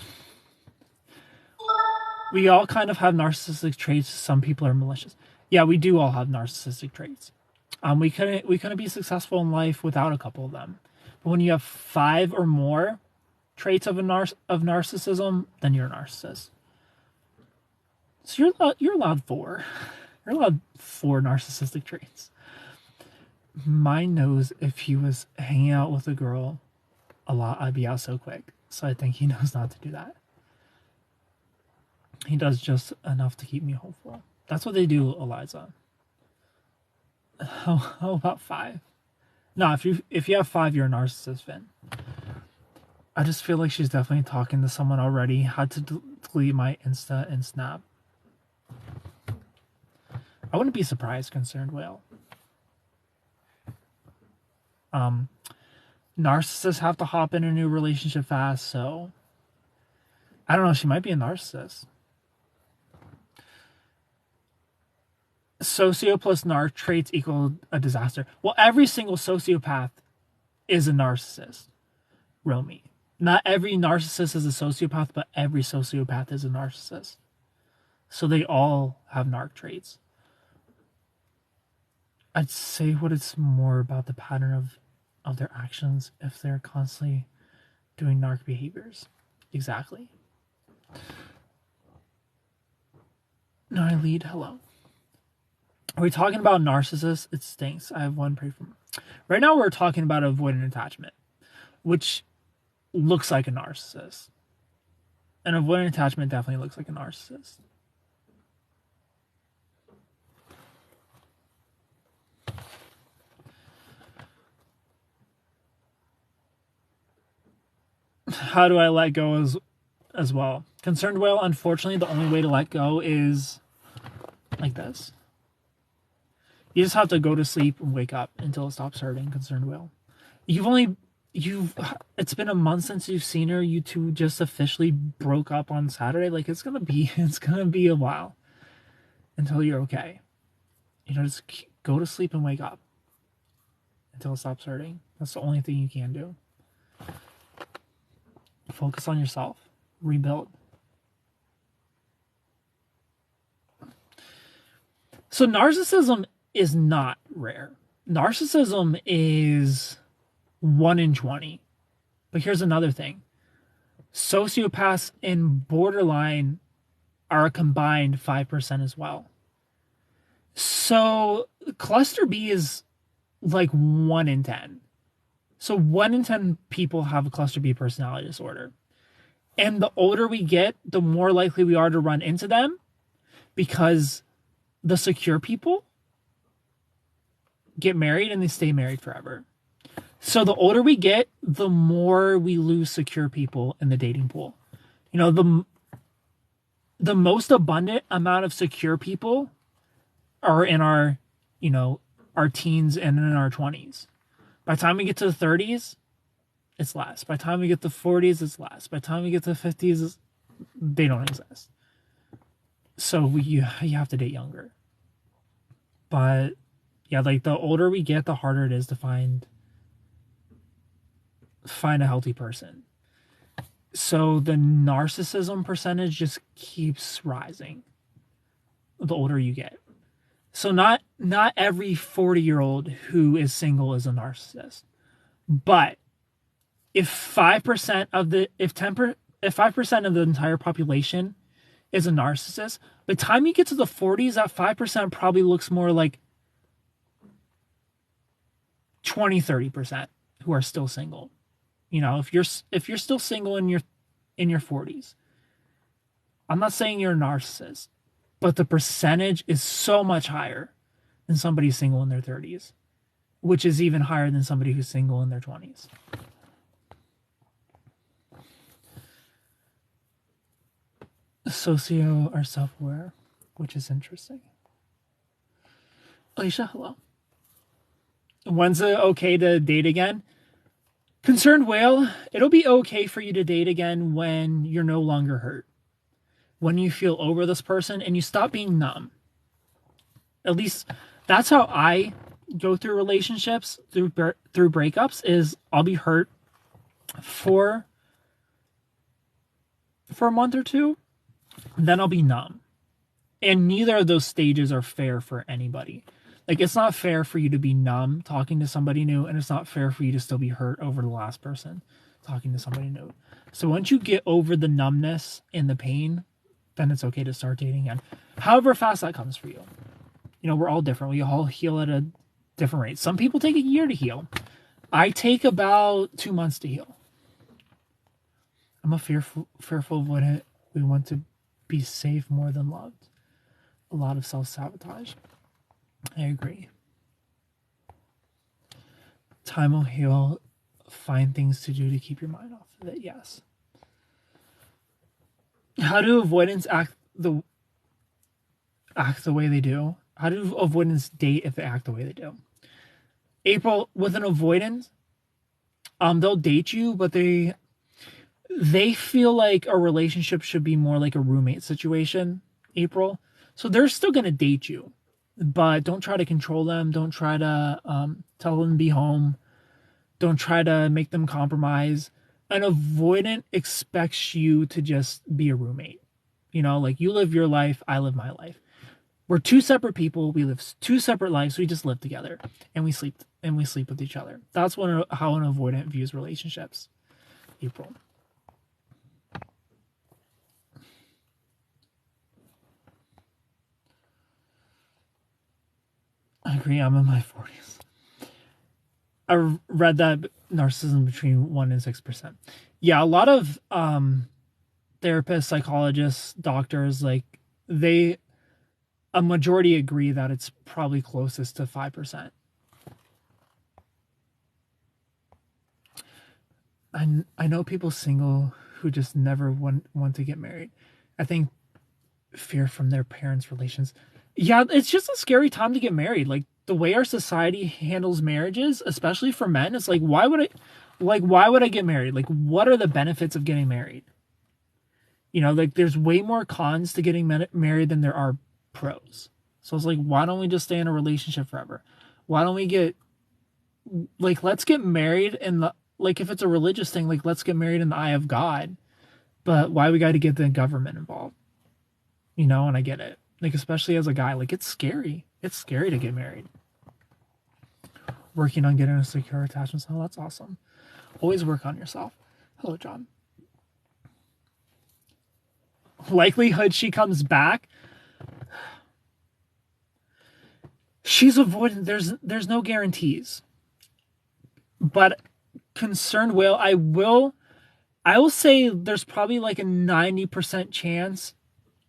A: We all kind of have narcissistic traits. Some people are malicious. Yeah, we do all have narcissistic traits. We couldn't be successful in life without a couple of them. But when you have 5 or more traits of narcissism, then you're a narcissist. So you're allowed 4. You're allowed 4 narcissistic traits. Mine knows if he was hanging out with a girl a lot, I'd be out so quick. So I think he knows not to do that. He does just enough to keep me hopeful. That's what they do, Eliza. How about 5? No, if you have 5, you're a narcissist, Vin. I just feel like she's definitely talking to someone already. Had to delete my Insta and Snap. I wouldn't be surprised, concerned whale. Narcissists have to hop in a new relationship fast, so I don't know, she might be a narcissist. Socio plus narc traits equal a disaster. Well, every single sociopath is a narcissist, Romy. Not every narcissist is a sociopath, but every sociopath is a narcissist. So they all have narc traits. I'd say what it's more about the pattern of their actions if they're constantly doing narc behaviors. Exactly. No, I lead. Hello. Are we talking about narcissists? It stinks. I have one pray from. Right now, we're talking about avoidant attachment, which looks like a narcissist. An avoidant attachment definitely looks like a narcissist. How do I let go as well? Concerned whale, unfortunately, the only way to let go is like this. You just have to go to sleep and wake up until it stops hurting, concerned whale. It's been a month since you've seen her. You two just officially broke up on Saturday. Like, it's gonna be a while until you're okay. Just go to sleep and wake up until it stops hurting. That's the only thing you can do. Focus on yourself. Rebuild. So narcissism is not rare. Narcissism is 1 in 20. But here's another thing. Sociopaths and borderline are a combined 5% as well. So cluster B is like 1 in 10. So 1 in 10 people have a cluster B personality disorder. And the older we get, the more likely we are to run into them, because the secure people get married and they stay married forever. So the older we get, the more we lose secure people in the dating pool. The most abundant amount of secure people are in our teens and in our 20s. By the time we get to the 30s, it's less. By the time we get to the 40s, it's less. By the time we get to the 50s, they don't exist. So you have to date younger. But yeah, like the older we get, the harder it is to find a healthy person. So the narcissism percentage just keeps rising the older you get. So not every 40-year-old who is single is a narcissist. But if 5% of the if 5% of the entire population is a narcissist, by the time you get to the 40s, that 5% probably looks more like 20-30% who are still single. If you're still single in your 40s, I'm not saying you're a narcissist, but the percentage is so much higher than somebody single in their 30s, which is even higher than somebody who's single in their 20s. Socio are self-aware, which is interesting. Alicia, hello. When's it okay to date again? Concerned whale, it'll be okay for you to date again when you're no longer hurt. When you feel over this person and you stop being numb. At least that's how I go through relationships, through breakups, is I'll be hurt for a month or two, then I'll be numb. And neither of those stages are fair for anybody. Like, it's not fair for you to be numb talking to somebody new, and it's not fair for you to still be hurt over the last person talking to somebody new. So once you get over the numbness and the pain, then it's okay to start dating again. However fast that comes for you. We're all different. We all heal at a different rate. Some people take a year to heal. I take about 2 months to heal. I'm a fearful avoidant. We want to be safe more than loved. A lot of self-sabotage. I agree. Time will heal. Find things to do to keep your mind off of it. Yes. How do avoidance act the way they do? How do avoidance date if they act the way they do? April, with an avoidance, they'll date you, but they feel like a relationship should be more like a roommate situation, April. So they're still gonna date you, but don't try to control them. Don't try to tell them to be home. Don't try to make them compromise. An avoidant expects you to just be a roommate. Like you live your life, I live my life. We're two separate people. We live two separate lives. We just live together and we sleep with each other. That's how an avoidant views relationships. April. I agree. I'm in my 40s. I read that narcissism between 1% and 6%. Yeah, a lot of therapists, psychologists, doctors, like a majority agree that it's probably closest to 5%. I know people single who just never want to get married. I think fear from their parents' relations. Yeah, it's just a scary time to get married. Like the way our society handles marriages, especially for men, it's like why would I get married? Like what are the benefits of getting married? Like there's way more cons to getting married than there are pros. So it's like why don't we just stay in a relationship forever? Why don't we let's get married like if it's a religious thing, like let's get married in the eye of God. But why we got to get the government involved? And I get it. Like especially as a guy, like it's scary. It's scary to get married. Working on getting a secure attachment style, that's awesome. Always work on yourself. Hello, John. Likelihood she comes back. She's avoiding. There's no guarantees. But concerned will, I will say there's probably like a 90% chance,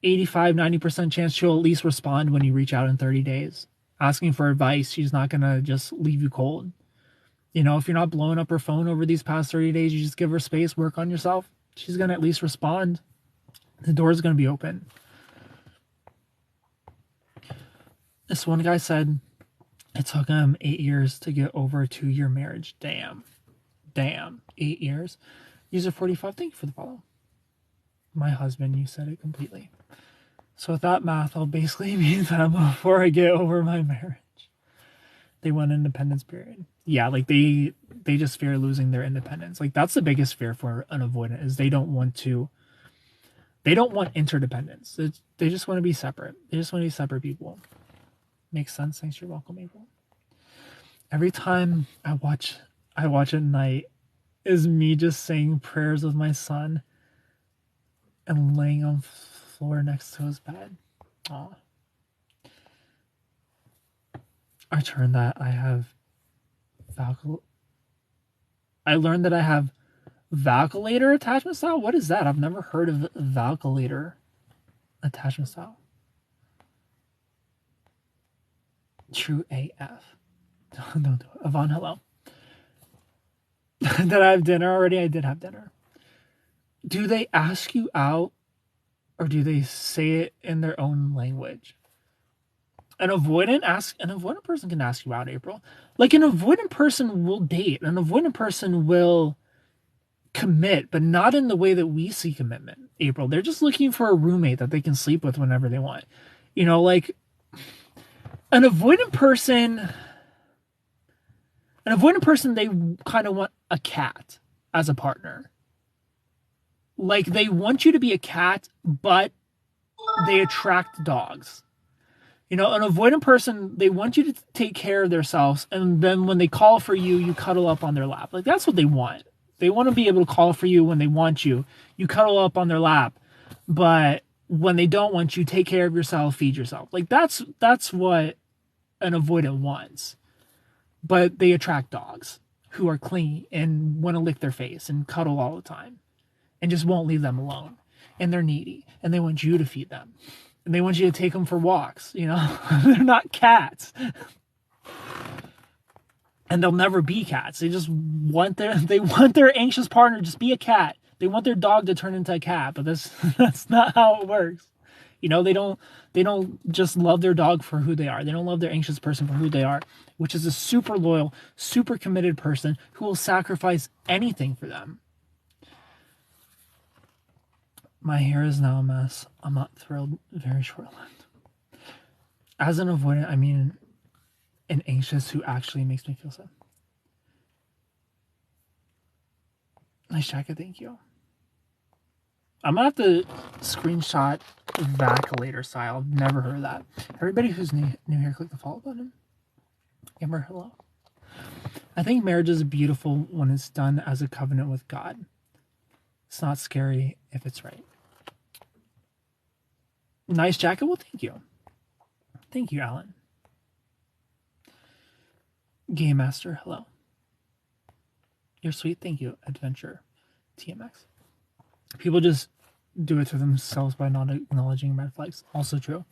A: 85-90% chance she'll at least respond when you reach out in 30 days asking for advice. She's not gonna just leave you cold. If you're not blowing up her phone over these past 30 days, you just give her space, work on yourself, she's gonna at least respond. The door's gonna be open. This one guy said it took him 8 years to get over a 2-year marriage. Damn, 8 years. User 45, thank you for the follow. My husband, you said it completely. So with that math, I'll basically meet them before I get over my marriage. They want independence period. Yeah, like they just fear losing their independence. Like that's the biggest fear for an avoidant is they don't want interdependence. They just want to be separate. They just want to be separate people. Makes sense. Thanks. You're welcome, April. Every time I watch at night is me just saying prayers with my son and laying on the floor next to his bed. Aw. I learned that I have Valculator attachment style. What is that? I've never heard of Valculator attachment style. True AF. Don't do it. Yvonne, hello. Did I have dinner already? I did have dinner. Do they ask you out or do they say it in their own language? An avoidant person can ask you out, April. Like an avoidant person will date. An avoidant person will commit, but not in the way that we see commitment, April. They're just looking for a roommate that they can sleep with whenever they want. Like an avoidant person, they kind of want a cat as a partner. Like they want you to be a cat, but they attract dogs. An avoidant person, they want you to take care of themselves, and then when they call for you, you cuddle up on their lap. Like that's what they want. They want to be able to call for you when they want you. You cuddle up on their lap, but when they don't want you, take care of yourself, feed yourself. Like that's what an avoidant wants. But they attract dogs who are clingy and want to lick their face and cuddle all the time and just won't leave them alone. And they're needy and they want you to feed them. And they want you to take them for walks, They're not cats. and they'll never be cats. They just want their anxious partner to just be a cat. They want their dog to turn into a cat, but that's not how it works. You know, they don't just love their dog for who they are. They don't love their anxious person for who they are, which is a super loyal, super committed person who will sacrifice anything for them. My hair is now a mess. I'm not thrilled. Very short-lived. As an avoidant, I mean an anxious who actually makes me feel sad. Nice jacket, thank you. I'm gonna have to screenshot back later style. I've never heard of that. Everybody who's new here, click the follow button. Amber, hello. I think marriage is beautiful when it's done as a covenant with God. It's not scary if it's right. Nice jacket. Well, thank you. Thank you, Alan. Game Master, hello. You're sweet. Thank you. Adventure. TMX. People just do it to themselves by not acknowledging red flags. Also true.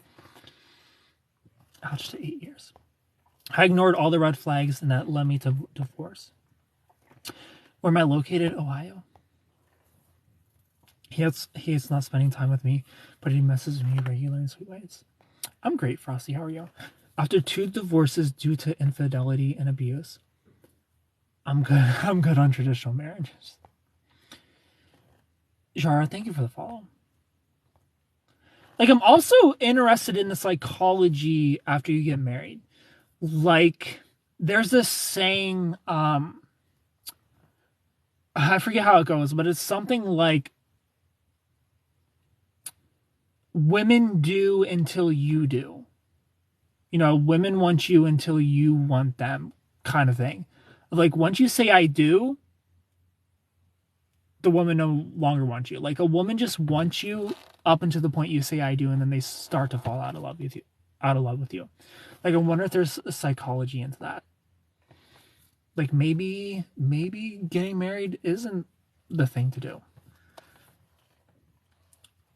A: Ouch, to 8 years. I ignored all the red flags and that led me to divorce. Where am I located? Ohio. He hates not spending time with me, but he messages me regularly in sweet ways. I'm great, Frosty. How are you? After 2 divorces due to infidelity and abuse, I'm good. I'm good on traditional marriages. Jara, thank you for the follow. Like, I'm also interested in the psychology after you get married. Like, there's this saying, I forget how it goes, but it's something like, women do until you do. You know, women want you until you want them, kind of thing. Like, once you say I do, the woman no longer wants you. Like, a woman just wants you up until the point you say I do, and then they start to fall out of love with you. Like, I wonder if there's a psychology into that. Like, maybe getting married isn't the thing to do.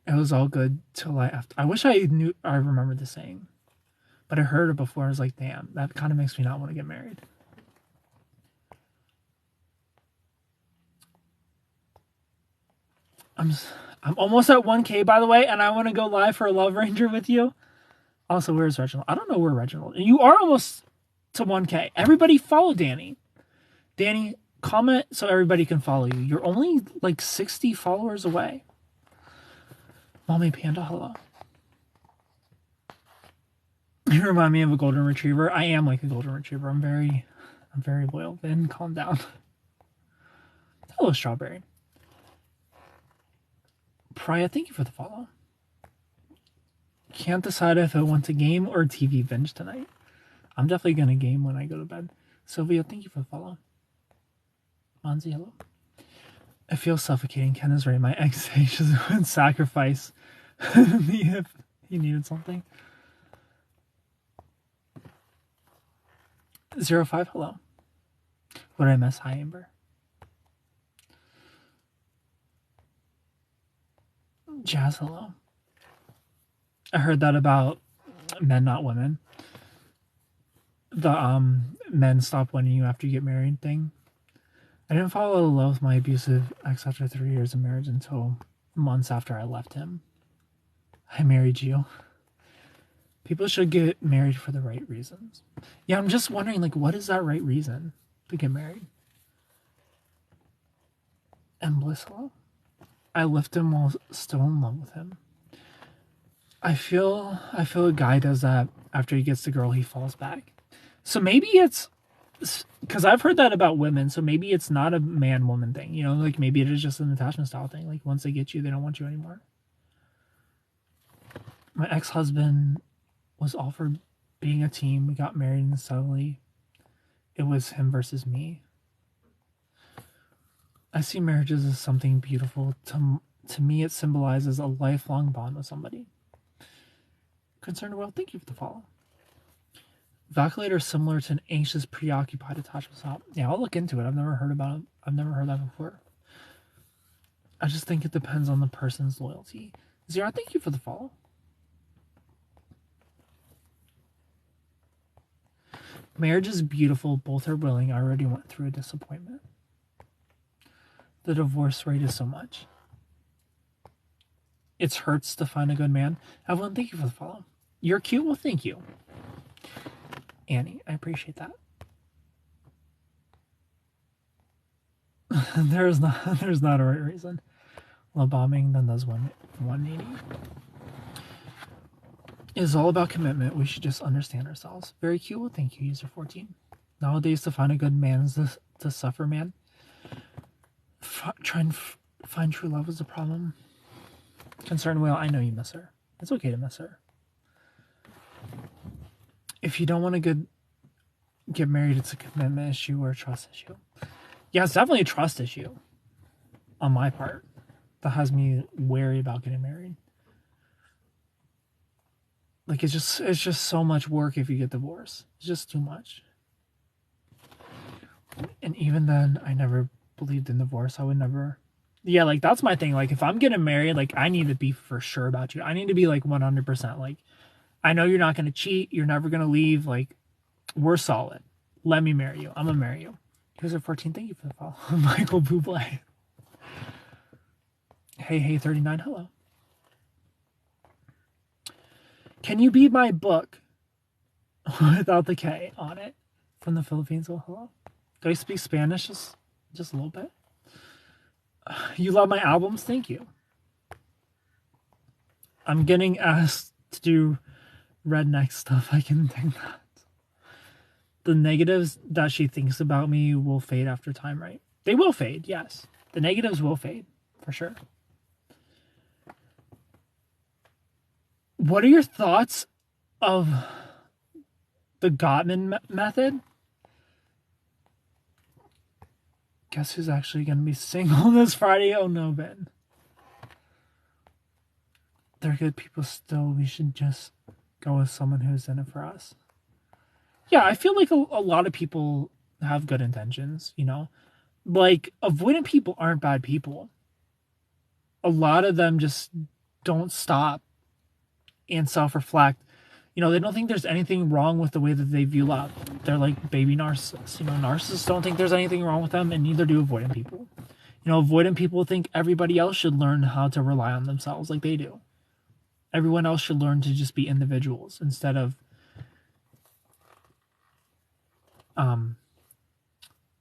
A: It was all good till I wish I remembered the saying. But I heard it before. I was like, damn, that kind of makes me not want to get married. I'm almost at 1K, by the way, and I want to go live for a Love Ranger with you. Also, where's Reginald? I don't know where Reginald. You are almost to 1K. Everybody follow Danny. Danny, comment so everybody can follow you. You're only like 60 followers away. Mommy Panda, hello. You remind me of a golden retriever. I am like a golden retriever. I'm very loyal. Then calm down. Hello, Strawberry. Priya, thank you for the follow. Can't decide if I want to game or TV binge tonight. I'm definitely going to game when I go to bed. Sylvia, thank you for the follow. Monzi, hello. I feel suffocating. Ken is right. My ex would sacrifice me if he needed something. 05, hello. What did I miss? Hi, Amber. Jazz, hello. I heard that about men, not women. The men stop wanting you after you get married thing. I didn't fall in love with my abusive ex after 3 years of marriage until months after I left him. I married you. People should get married for the right reasons. Yeah, I'm just wondering, like, what is that right reason to get married? And Bliss, hello. I left him while still in love with him. I feel a guy does that after he gets the girl, he falls back. So maybe it's because I've heard that about women. So maybe it's not a man-woman thing. You know, like maybe it is just an attachment style thing. Like once they get you, they don't want you anymore. My ex-husband was offered being a team. We got married and suddenly it was him versus me. I see marriages as something beautiful. To me, it symbolizes a lifelong bond with somebody. Concerned world, thank you for the follow. Vacillator is similar to an anxious, preoccupied attachment style. Yeah, I'll look into it. I've never heard about it. I've never heard that before. I just think it depends on the person's loyalty. Zira, thank you for the follow. Marriage is beautiful. Both are willing. I already went through a disappointment. The divorce rate is so much. It hurts to find a good man. Evelyn, thank you for the follow. You're cute. Well, thank you. Annie, I appreciate that. there's not a right reason. Love bombing then does 180. It's all about commitment. We should just understand ourselves. Very cute. Well, thank you, user 14. Nowadays, to find a good man is to suffer, man. Try and find true love is a problem. Concerned Whale, I know you miss her. It's okay to miss her. If you don't want to get married, it's a commitment issue or a trust issue. Yeah, it's definitely a trust issue on my part that has me wary about getting married. Like, it's just so much work if you get divorced. It's just too much. And even then, I never believed in divorce. I would never. Yeah, like, that's my thing. Like, if I'm getting married, like, I need to be for sure about you. I need to be, like, 100%. Like, I know you're not going to cheat. You're never going to leave. Like, we're solid. Let me marry you. I'm going to marry you. User 14, thank you for the follow. Michael Bublé. Hey, 39, hello. Can you be my book without the K on it? From the Philippines, well, hello. Do I speak Spanish just a little bit? You love my albums? Thank you. I'm getting asked to do redneck stuff. I can think that. The negatives that she thinks about me will fade after time, right? They will fade, yes. The negatives will fade, for sure. What are your thoughts of the Gottman method? Guess who's actually going to be single this Friday? Oh no, Ben. They're good people still. We should just go with someone who's in it for us. Yeah, I feel like a lot of people have good intentions, you know? Like, avoidant people aren't bad people. A lot of them just don't stop and self-reflect. You know, they don't think there's anything wrong with the way that they view love. They're like baby narcissists. You know, narcissists don't think there's anything wrong with them, and neither do avoidant people. You know, avoidant people think everybody else should learn how to rely on themselves like they do. Everyone else should learn to just be individuals instead of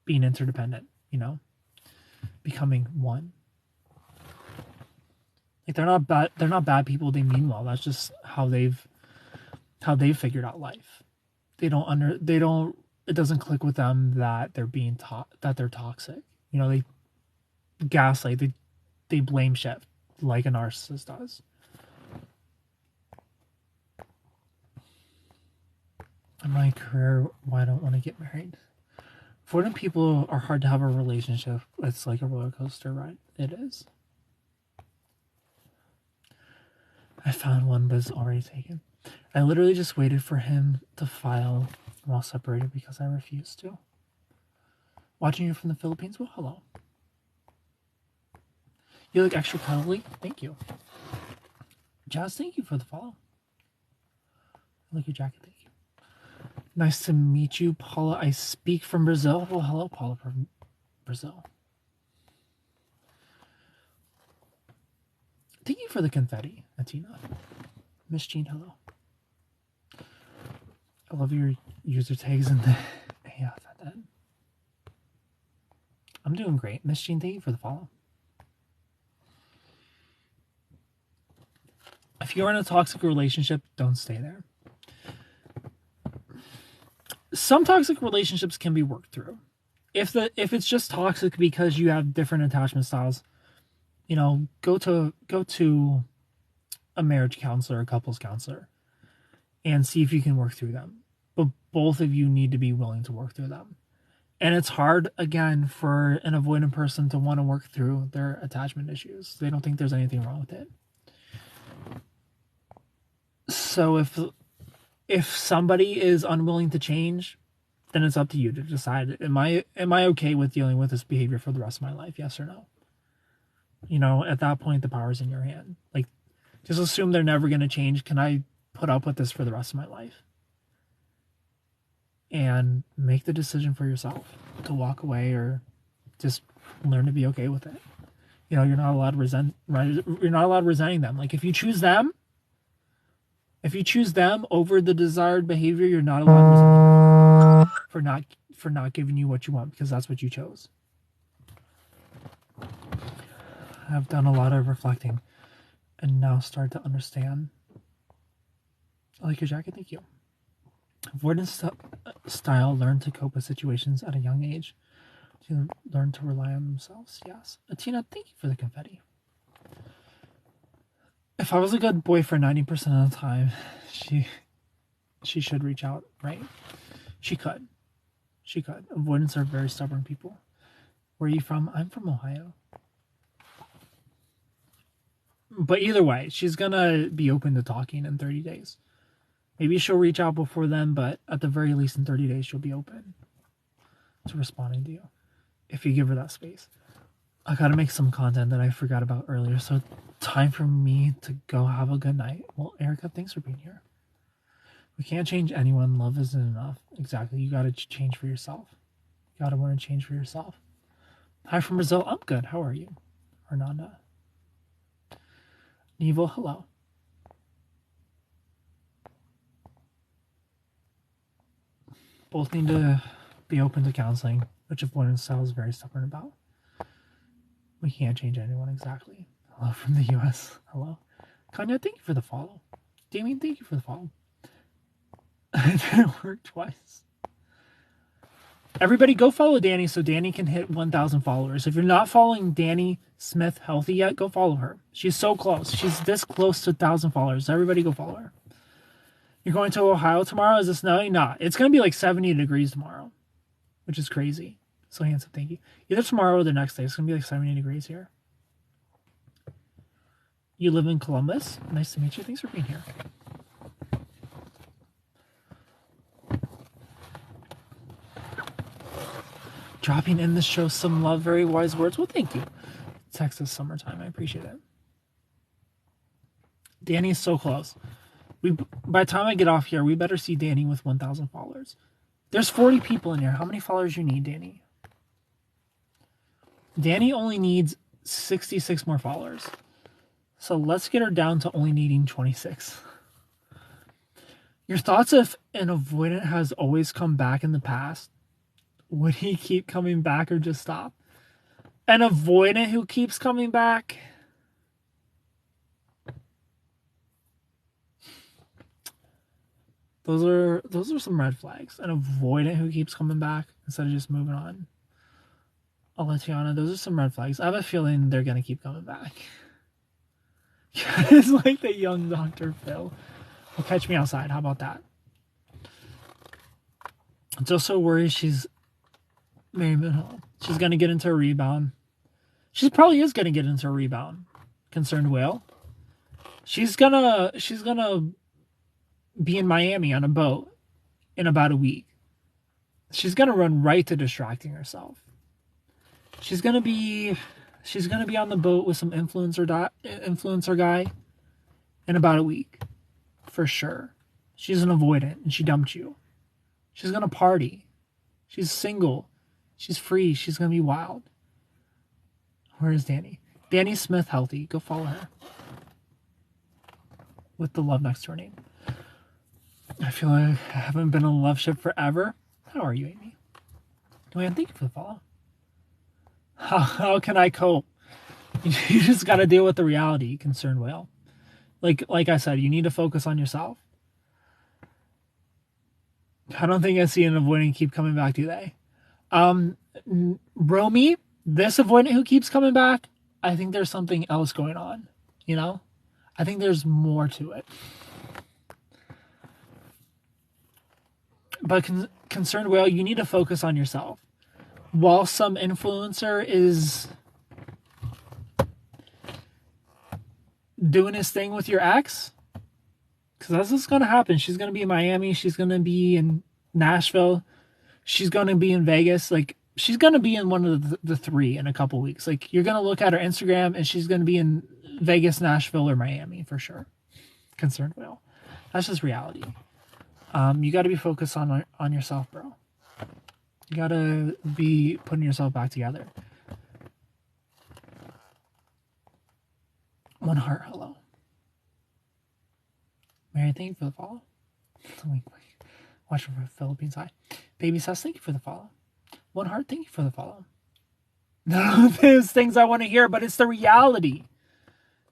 A: being interdependent, you know, becoming one. Like, they're not bad people. They mean well. That's just how they've figured out life. It doesn't click with them that they're being that they're toxic. You know, they gaslight, they blame shift like a narcissist does. In my career, why I don't want to get married? Avoidant people are hard to have a relationship. It's like a roller coaster ride. It is. I found one, but it's already taken. I literally just waited for him to file while separated because I refused to. Watching you from the Philippines? Well, hello. You look extra cuddly. Thank you. Jazz, thank you for the follow. I like your jacket. Thank you. Nice to meet you, Paula. I speak from Brazil. Well, hello, Paula from Brazil. Thank you for the confetti, Atina. Miss Jean, hello. I love your user tags in the AF at that. I'm doing great. Miss Jean, thank you for the follow. If you're in a toxic relationship, don't stay there. Some toxic relationships can be worked through. If it's just toxic because you have different attachment styles, you know, go to a marriage counselor, a couples counselor, and see if you can work through them. But both of you need to be willing to work through them. And it's hard, again, for an avoidant person to want to work through their attachment issues. They don't think there's anything wrong with it. So if somebody is unwilling to change, then it's up to you to decide, am I okay with dealing with this behavior for the rest of my life? Yes or no? You know, at that point, the power's in your hand. Like, just assume they're never going to change. Can I put up with this for the rest of my life? and make the decision for yourself to walk away or just learn to be okay with it. You know, you're not allowed resenting them. Like if you choose them over the desired behavior, you're not allowed resenting them for not giving you what you want, because that's what you chose. I've done a lot of reflecting and now start to understand. I like your jacket, thank you. Avoidance style, learn to cope with situations at a young age. To learn to rely on themselves, yes. Atina, thank you for the confetti. If I was a good boyfriend 90% of the time, she should reach out, right? She could. Avoidance are very stubborn people. Where are you from? I'm from Ohio. But either way, she's gonna be open to talking in 30 days. Maybe she'll reach out before then, but at the very least in 30 days, she'll be open to responding to you if you give her that space. I gotta make some content that I forgot about earlier, so time for me to go have a good night. Well, Erica, thanks for being here. We can't change anyone. Love isn't enough. Exactly. You gotta change for yourself. You gotta want to change for yourself. Hi from Brazil. I'm good. How are you? Hernanda. Nevo, hello. Both need to be open to counseling, which avoidance style is very stubborn about. We can't change anyone, exactly. Hello from the US. Hello. Kanya, thank you for the follow. Damien, thank you for the follow. It didn't work twice. Everybody go follow Danny so Danny can hit 1,000 followers. If you're not following Danny Smith Healthy yet, go follow her. She's so close. She's this close to 1,000 followers. Everybody go follow her. You're going to Ohio tomorrow? Is it snowing? Nah. It's going to be like 70 degrees tomorrow, which is crazy. So handsome, thank you. Either tomorrow or the next day. It's going to be like 70 degrees here. You live in Columbus? Nice to meet you. Thanks for being here. Dropping in the show some love, very wise words. Well, thank you. Texas summertime. I appreciate it. Danny is so close. By the time I get off here, we better see Danny with 1,000 followers. There's 40 people in here. How many followers you need, Danny? Danny only needs 66 more followers. So let's get her down to only needing 26. Your thoughts if an avoidant has always come back in the past? Would he keep coming back or just stop? An avoidant who keeps coming back? Those are some red flags. An avoidant who keeps coming back instead of just moving on. Aletiana, those are some red flags. I have a feeling they're going to keep coming back. It's like the young Dr. Phil. Well, catch me outside. How about that? I'm just so worried she's She's going to get into a rebound. She probably is going to get into a rebound. Concerned whale. She's gonna be in Miami on a boat in about a week. She's gonna run right to distracting herself. She's gonna be on the boat with some influencer guy in about a week, for sure. She's an avoidant and she dumped you. She's gonna party. She's single. She's free. She's gonna be wild. Where is Danny? Danny Smith Healthy. Go follow her. With the love next to her name. I feel like I haven't been on Loveship forever. How are you, Amy? Dwayne, thank you for the follow. How can I cope? You just got to deal with the reality, concerned whale. Like I said, you need to focus on yourself. I don't think I see an avoidant keep coming back, do they? Romy, this avoidant who keeps coming back, I think there's something else going on, you know? I think there's more to it. But concerned whale, you need to focus on yourself. While some influencer is doing his thing with your ex, because that's what's going to happen. She's going to be in Miami. She's going to be in Nashville. She's going to be in Vegas. Like, she's going to be in one of the three in a couple weeks. Like, you're going to look at her Instagram and she's going to be in Vegas, Nashville, or Miami for sure. Concerned whale. That's just reality. You got to be focused on yourself, bro. You got to be putting yourself back together. One heart, hello. Mary, thank you for the follow. Watching from Philippines, hi. Baby says, thank you for the follow. One heart, thank you for the follow. None of those things I want to hear, but it's the reality.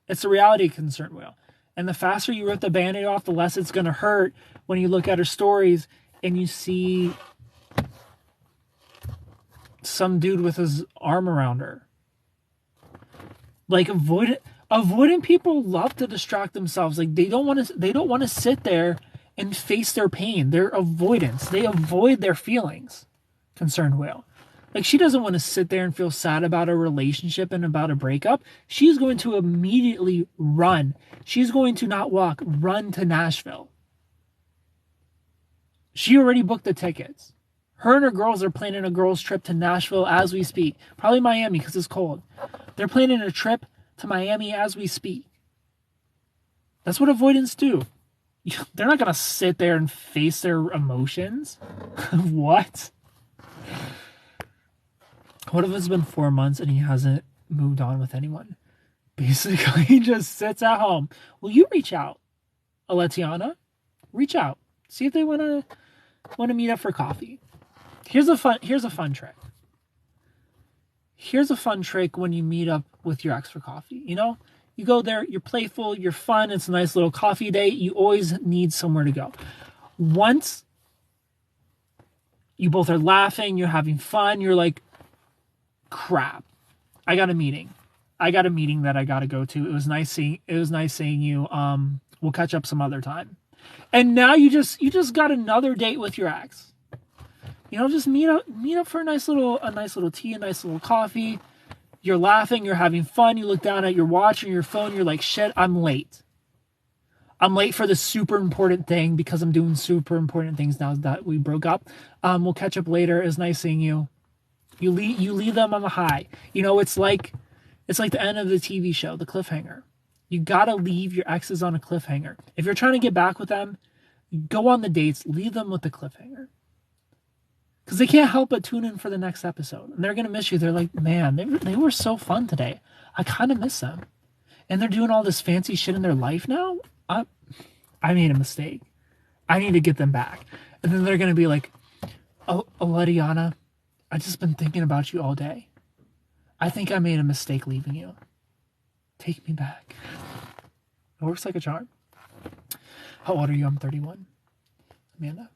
A: It's the reality, Concerned Whale. And the faster you rip the Band-Aid off, the less it's going to hurt when you look at her stories and you see some dude with his arm around her. Like, avoidant people love to distract themselves. Like, they don't want to sit there and face their pain. They're avoidance. They avoid their feelings. Concerned Whale. Like, she doesn't want to sit there and feel sad about a relationship and about a breakup. She's going to immediately run. She's going to not walk, run to Nashville. She already booked the tickets. Her and her girls are planning a girls' trip to Nashville as we speak. Probably Miami because it's cold. They're planning a trip to Miami as we speak. That's what avoidants do. They're not going to sit there and face their emotions. What? What if it's been 4 months and he hasn't moved on with anyone? Basically, he just sits at home. Will you reach out, Aletiana? Reach out. See if they want to meet up for coffee. Here's a fun trick. Here's a fun trick when you meet up with your ex for coffee. You know, you go there, you're playful, you're fun, it's a nice little coffee date. You always need somewhere to go. Once you both are laughing, you're having fun, you're like, crap, I got a meeting that I got to go to. It was nice seeing you. We'll catch up some other time. And now you just got another date with your ex. You know, just meet up for a nice little tea, a nice little coffee. You're laughing, you're having fun. You look down at your watch or your phone, you're like, shit, I'm late. I'm late for this super important thing because I'm doing super important things now that we broke up. We'll catch up later. It's nice seeing you. You leave them on a high. You know, it's like the end of the TV show, the cliffhanger. You gotta leave your exes on a cliffhanger. If you're trying to get back with them, go on the dates, leave them with the cliffhanger. Because they can't help but tune in for the next episode. And they're gonna miss you. They're like, man, they were so fun today. I kind of miss them. And they're doing all this fancy shit in their life now. I made a mistake. I need to get them back. And then they're gonna be like, oh, Lediana, I've just been thinking about you all day. I think I made a mistake leaving you. Take me back. It works like a charm. How old are you? I'm 31. Amanda.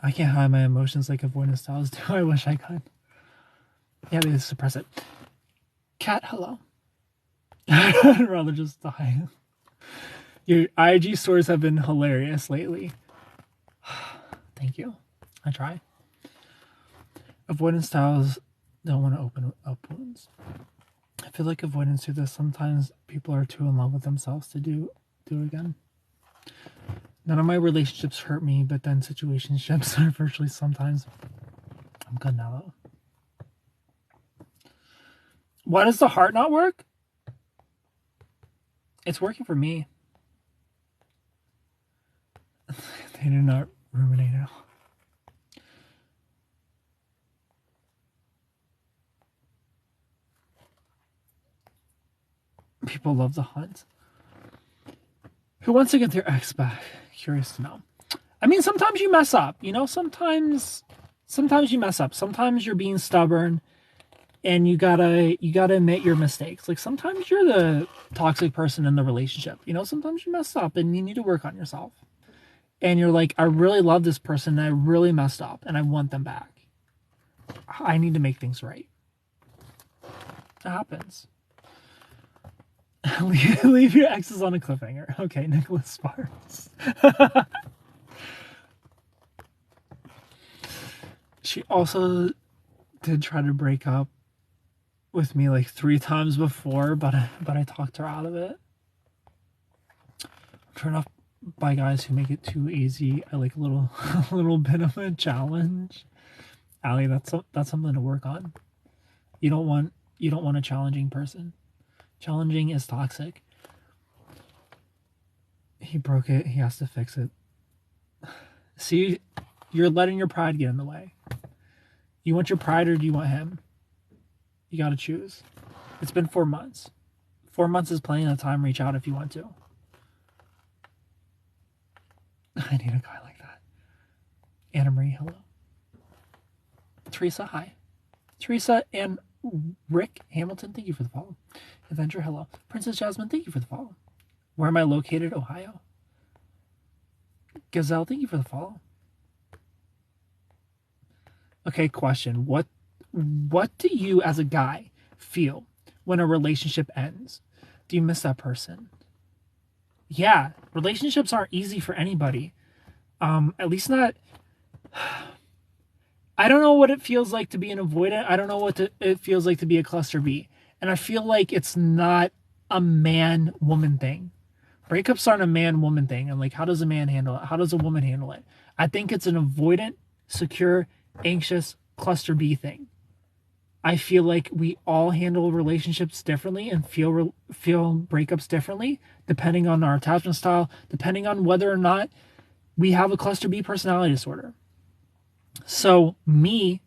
A: I can't hide my emotions like avoidance styles do. I wish I could. Yeah, they suppress it. Cat, hello. I'd rather just die. Your IG stories have been hilarious lately. Thank you. I try. Avoidance styles don't want to open up wounds. I feel like avoidance do this. Sometimes people are too in love with themselves to do again. None of my relationships hurt me, but then situationships are virtually sometimes. I'm good now though. Why does the heart not work? It's working for me. They do not ruminate at all. People love the hunt. Who wants to get their ex back? Curious to know. I mean, sometimes you mess up, you know, sometimes you mess up. Sometimes you're being stubborn and you gotta admit your mistakes. Like sometimes you're the toxic person in the relationship. You know, sometimes you mess up and you need to work on yourself. And you're like, I really love this person and I really messed up and I want them back. I need to make things right. It happens. Leave your exes on a cliffhanger. Okay, Nicholas Sparks. She also did try to break up with me like 3 times before, but I talked her out of it. I'm turned off by guys who make it too easy. I like a little bit of a challenge. Allie, that's something to work on. You don't want a challenging person. Challenging is toxic. He broke it. He has to fix it. See, you're letting your pride get in the way. You want your pride or do you want him? You got to choose. It's been 4 months. 4 months is plenty of time. Reach out if you want to. I need a guy like that. Anna Marie, hello. Teresa, hi. Teresa and Rick Hamilton, thank you for the follow. Adventure, hello. Princess Jasmine, thank you for the follow. Where am I located? Ohio. Gazelle, thank you for the follow. Okay, question. What do you as a guy feel when a relationship ends? Do you miss that person? Yeah, relationships aren't easy for anybody. At least not. I don't know what it feels like to be an avoidant. I don't know what it feels like to be a cluster B. And I feel like it's not a man-woman thing. Breakups aren't a man-woman thing. And like, how does a man handle it? How does a woman handle it? I think it's an avoidant, secure, anxious cluster B thing. I feel like we all handle relationships differently and feel breakups differently, depending on our attachment style, depending on whether or not we have a cluster B personality disorder. So me,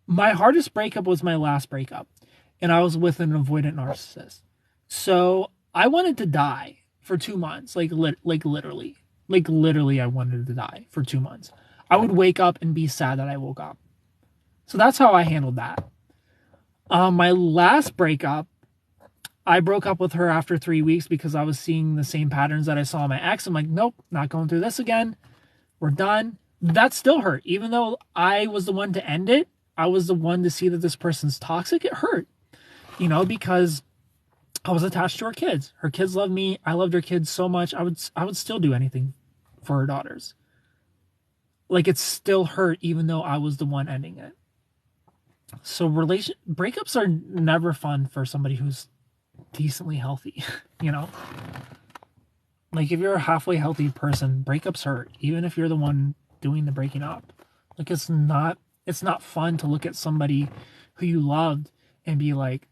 A: my hardest breakup was my last breakup, and I was with an avoidant narcissist. So I wanted to die for 2 months, like literally, I wanted to die for 2 months. I would wake up and be sad that I woke up. So that's how I handled that. My last breakup, I broke up with her after 3 weeks because I was seeing the same patterns that I saw in my ex. I'm like, nope, not going through this again. We're done. That still hurt. Even though I was the one to end it, I was the one to see that this person's toxic. It hurt, because I was attached to her kids. Her kids loved me. I loved her kids so much. I would still do anything for her daughters. Like, it still hurt even though I was the one ending it. So breakups are never fun for somebody who's decently healthy, Like, if you're a halfway healthy person, breakups hurt, even if you're the one doing the breaking up. Like, it's not fun to look at somebody who you loved and be like,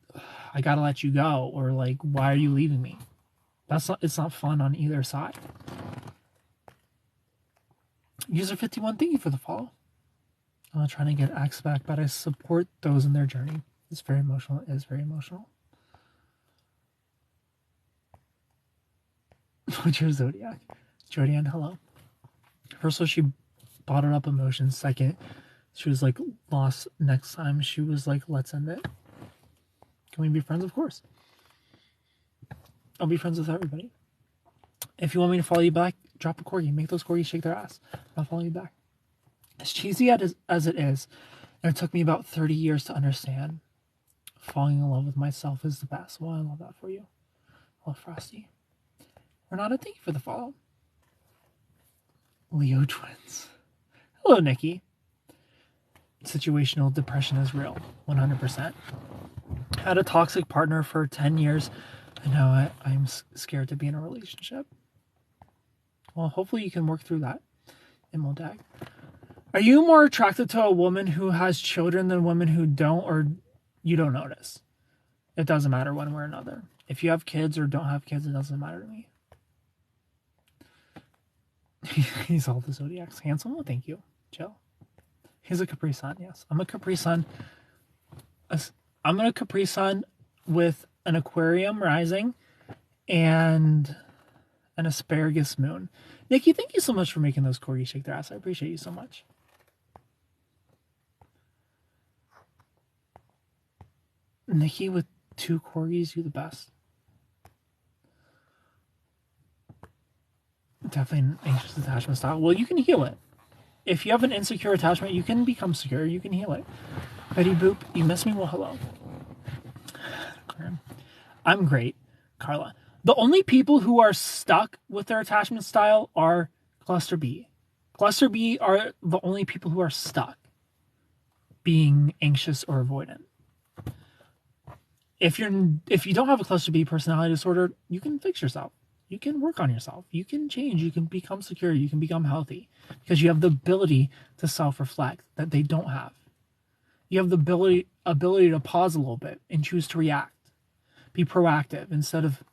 A: I gotta let you go, or like, why are you leaving me? It's not fun on either side. User 51, thank you for the follow. I'm not trying to get Axe back, but I support those in their journey. It's very emotional. It is very emotional. What's your zodiac? Jodianne, hello. First of all, she bottled up emotions. Second, she was like, lost. Next time, she was like, let's end it. Can we be friends? Of course. I'll be friends with everybody. If you want me to follow you back, drop a corgi. Make those corgis shake their ass. I'll follow you back. As cheesy as it is, and it took me about 30 years to understand, falling in love with myself is the best. Well, I love that for you. I love Frosty. Renata, thank you for the follow. Leo twins. Hello, Nikki. Situational depression is real. 100%. I had a toxic partner for 10 years, and now I'm scared to be in a relationship. Well, hopefully you can work through that. Imoldag. Are you more attracted to a woman who has children than women who don't, or you don't notice? It doesn't matter one way or another. If you have kids or don't have kids, it doesn't matter to me. He's all the zodiacs. Handsome? Oh, thank you. Chill. He's a Capri Sun, yes. I'm a Capri Sun. I'm a Capri Sun with an Aquarium rising and an asparagus moon. Nikki, thank you so much for making those corgis shake their ass. I appreciate you so much. Nikki with 2 corgis, you're the best. Definitely an anxious attachment style. Well, you can heal it. If you have an insecure attachment, you can become secure. You can heal it. Betty Boop, you miss me? Well, hello. I'm great, Carla. The only people who are stuck with their attachment style are cluster B. Cluster B are the only people who are stuck being anxious or avoidant. If you don't have a cluster B personality disorder, you can fix yourself. You can work on yourself. You can change. You can become secure. You can become healthy because you have the ability to self-reflect that they don't have. You have the ability to pause a little bit and choose to react. Be proactive instead of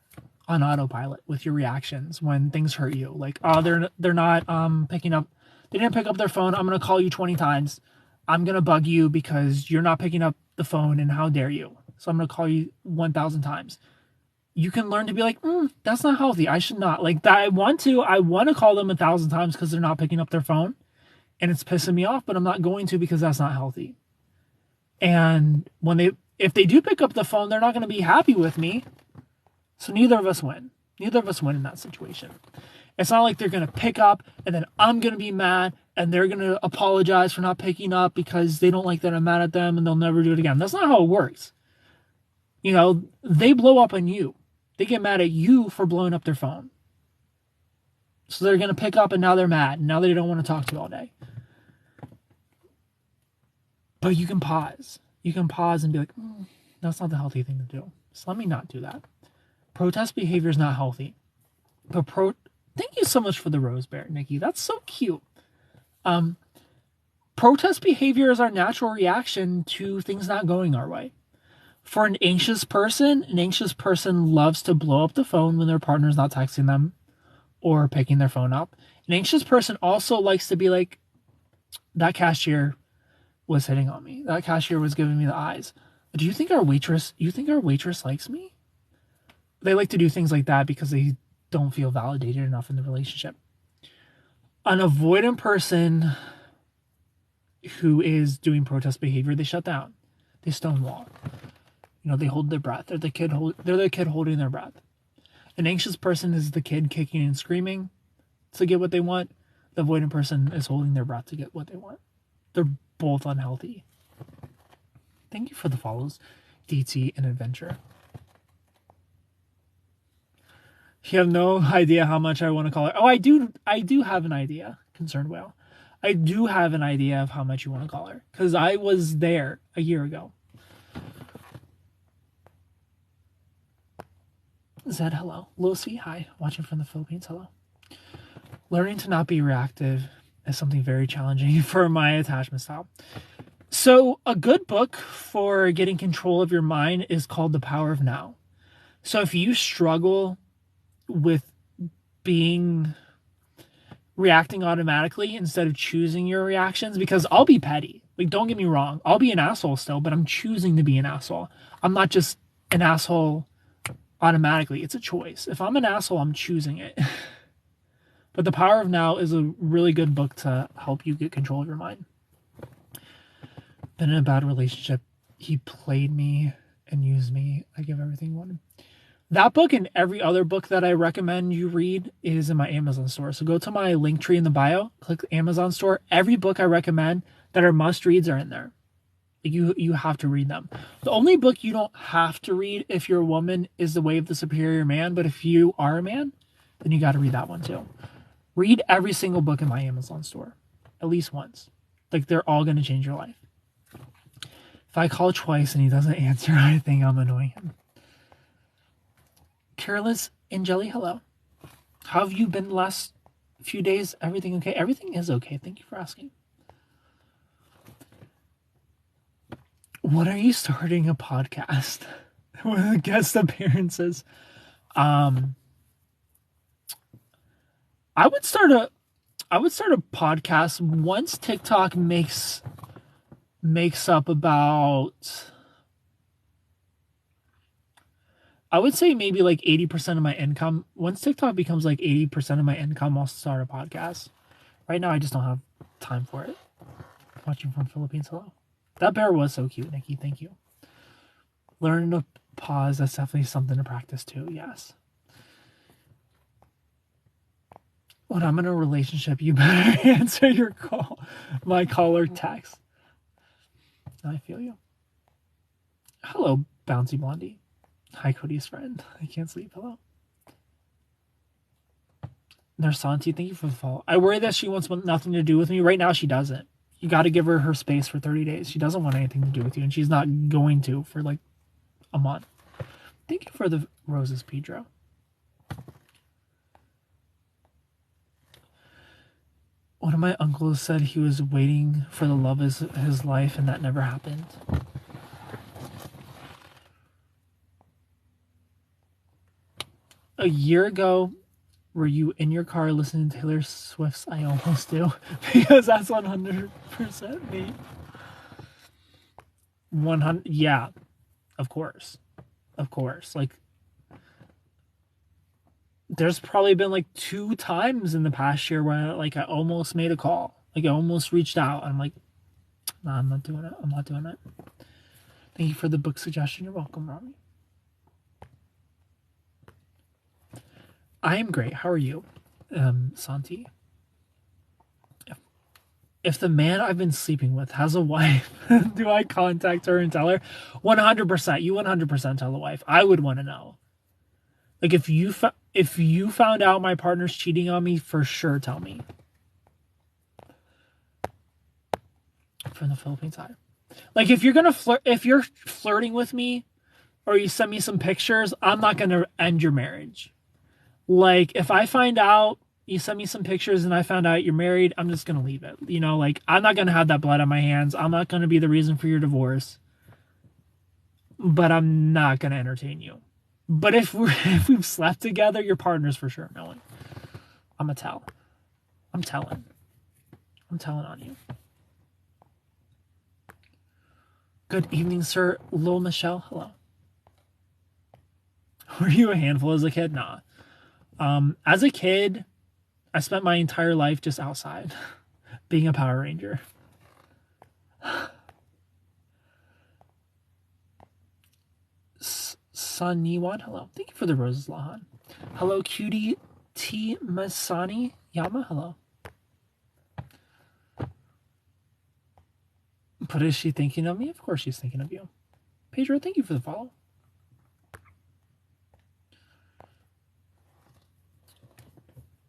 A: on autopilot with your reactions when things hurt you. Like, oh, they're not picking up. They didn't pick up their phone. I'm gonna call you 20 times. I'm gonna bug you because you're not picking up the phone, and how dare you? So I'm gonna call you 1,000 times. You can learn to be like, that's not healthy. I should not like that. I want to call them 1,000 times because they're not picking up their phone, and it's pissing me off. But I'm not going to because that's not healthy. And if they do pick up the phone, they're not going to be happy with me. So neither of us win. Neither of us win in that situation. It's not like they're going to pick up and then I'm going to be mad and they're going to apologize for not picking up because they don't like that I'm mad at them and they'll never do it again. That's not how it works. You know, they blow up on you. They get mad at you for blowing up their phone. So they're going to pick up and now they're mad. And now they don't want to talk to you all day. But you can pause. You can pause and be like, that's not the healthy thing to do. So let me not do that. Protest behavior is not healthy. But thank you so much for the rose bear, Nikki. That's so cute. Protest behavior is our natural reaction to things not going our way. For an anxious person loves to blow up the phone when their partner's not texting them or picking their phone up. An anxious person also likes to be like, that cashier was hitting on me. That cashier was giving me the eyes. Do you think our waitress likes me? They like to do things like that because they don't feel validated enough in the relationship. An avoidant person who is doing protest behavior, they shut down. They stonewall. You know, they hold their breath. They're the kid holding their breath. An anxious person is the kid kicking and screaming to get what they want. The avoidant person is holding their breath to get what they want. They're both unhealthy. Thank you for the follows, DT and Adventure. You have no idea how much I want to call her. Oh, I do have an idea, Concerned Whale. I do have an idea of how much you want to call her. Because I was there a year ago. Zed, hello. Lucy, hi. Watching from the Philippines, hello. Learning to not be reactive is something very challenging for my attachment style. So a good book for getting control of your mind is called The Power of Now. So if you struggle with reacting automatically instead of choosing your reactions, because I'll be petty. Like, don't get me wrong. I'll be an asshole still, but I'm choosing to be an asshole. I'm not just an asshole automatically. It's a choice. If I'm an asshole, I'm choosing it. But The Power of Now is a really good book to help you get control of your mind. Been in a bad relationship. He played me and used me. I give everything one. That book and every other book that I recommend you read is in my Amazon store. So go to my link tree in the bio, click the Amazon store. Every book I recommend that are must reads are in there. You have to read them. The only book you don't have to read if you're a woman is The Way of the Superior Man. But if you are a man, then you got to read that one too. Read every single book in my Amazon store, at least once. Like, they're all going to change your life. If I call twice and he doesn't answer, I think I'm annoying him. Careless Angeli, hello. How have you been the last few days? Everything okay? Everything is okay. Thank you for asking. When are you starting a podcast with guest appearances? I would start a podcast once TikTok makes up about, I would say maybe like 80% of my income. Once TikTok becomes like 80% of my income, I'll start a podcast. Right now, I just don't have time for it. Watching from Philippines, hello. That bear was so cute, Nikki. Thank you. Learn to pause. That's definitely something to practice too. Yes. When I'm in a relationship, you better answer your call. My call or text. I feel you. Hello, Bouncy Blondie. Hi, Cody's friend. I can't sleep. Hello. Narsanti, thank you for the follow. I worry that she wants nothing to do with me. Right now, she doesn't. You got to give her space for 30 days. She doesn't want anything to do with you, and she's not going to for like a month. Thank you for the roses, Pedro. One of my uncles said he was waiting for the love of his life, and that never happened. a year ago, were you in your car listening to Taylor Swift's I Almost Do? Because that's 100% me. 100, yeah, of course. Of course. Like, there's probably been like 2 times in the past year where I almost made a call. Like I almost reached out. I'm like, nah, I'm not doing it. I'm not doing it. Thank you for the book suggestion. You're welcome, Rami. I am great. How are you, Santi? If the man I've been sleeping with has a wife, do I contact her and tell her? 100%. You 100% tell the wife. I would want to know. Like if you found out my partner's cheating on me, for sure tell me. From the Philippines, hi. Like if you're flirting with me, or you send me some pictures, I'm not gonna end your marriage. Like if I find out you send me some pictures and I found out you're married, I'm just gonna leave it. You know, like I'm not gonna have that blood on my hands. I'm not gonna be the reason for your divorce. But I'm not gonna entertain you. But if we've slept together, your partner's for sure knowing. I'm gonna tell. I'm telling. I'm telling on you. Good evening, sir. Lil Michelle, hello. Were you a handful as a kid? Nah. As a kid, I spent my entire life just outside, being a Power Ranger. Sun Niwan, hello. Thank you for the roses, Lahan. Hello, cutie T Masani Yama, hello. But is she thinking of me? Of course she's thinking of you. Pedro, thank you for the follow.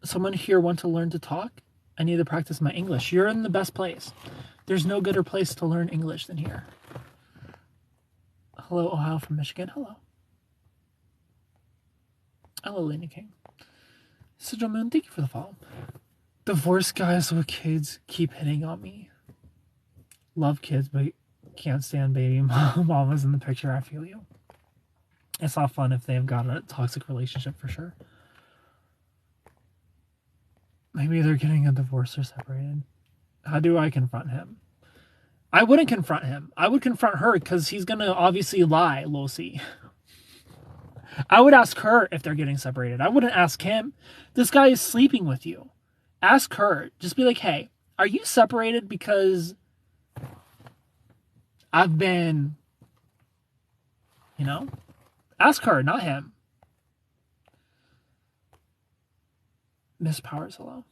A: Someone here want to learn to talk? I need to practice my English. You're in the best place. There's no gooder place to learn English than here. Hello, Ohio from Michigan. Hello. Hello, Lena King. Sigil Moon, thank you for the follow. Divorced guys with kids keep hitting on me. Love kids, but can't stand baby mamas in the picture. I feel you. It's not fun if they've got a toxic relationship for sure. Maybe they're getting a divorce or separated. How do I confront him? I wouldn't confront him. I would confront her because he's going to obviously lie, Lucy. I would ask her if they're getting separated. I wouldn't ask him. This guy is sleeping with you. Ask her. Just be like, hey, are you separated because I've been, you know? Ask her, not him. Miss Powers, hello.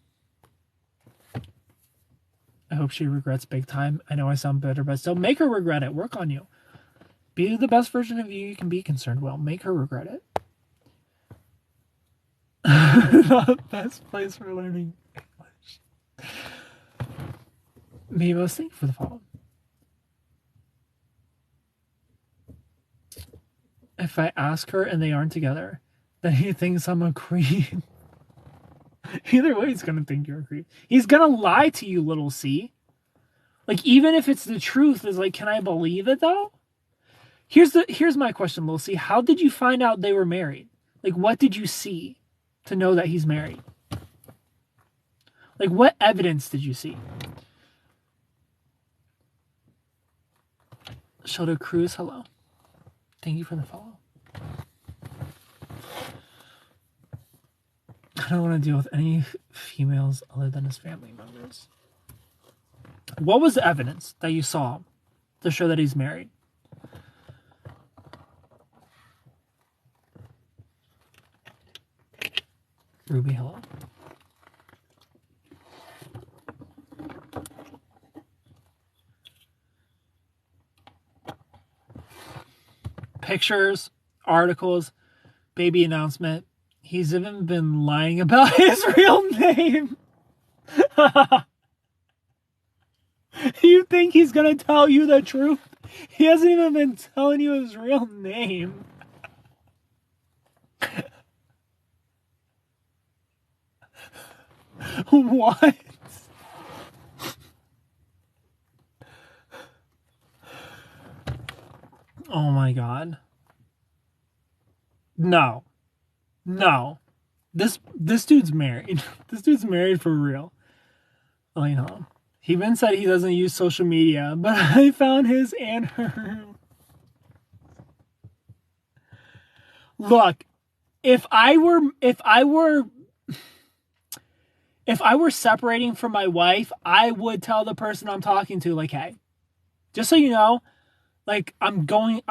A: I hope she regrets big time. I know I sound bitter, but still make her regret it. Work on you. Be the best version of you can be, Concerned Well. Make her regret it. Not best place for learning English. Mimos, thank you for the follow. If I ask her and they aren't together, then he thinks I'm a creep. Either way, he's gonna think you're a creep. He's gonna lie to you, little C. Like, even if it's the truth, is like, can I believe it though? Here's my question, little C. How did you find out they were married? Like, what did you see to know that he's married? Like, what evidence did you see? Shelter Cruz, hello. Thank you for the follow. I don't want to deal with any females other than his family members. What was the evidence that you saw to show that he's married? Ruby, hello. Pictures, articles, baby announcement. He's even been lying about his real name. You think he's gonna tell you the truth? He hasn't even been telling you his real name. What? Oh my god. No. No. This dude's married. This dude's married for real. Like, no. He even said he doesn't use social media, but I found his and her. Look, if I were separating from my wife, I would tell the person I'm talking to, like, hey, just so you know, like, I'm going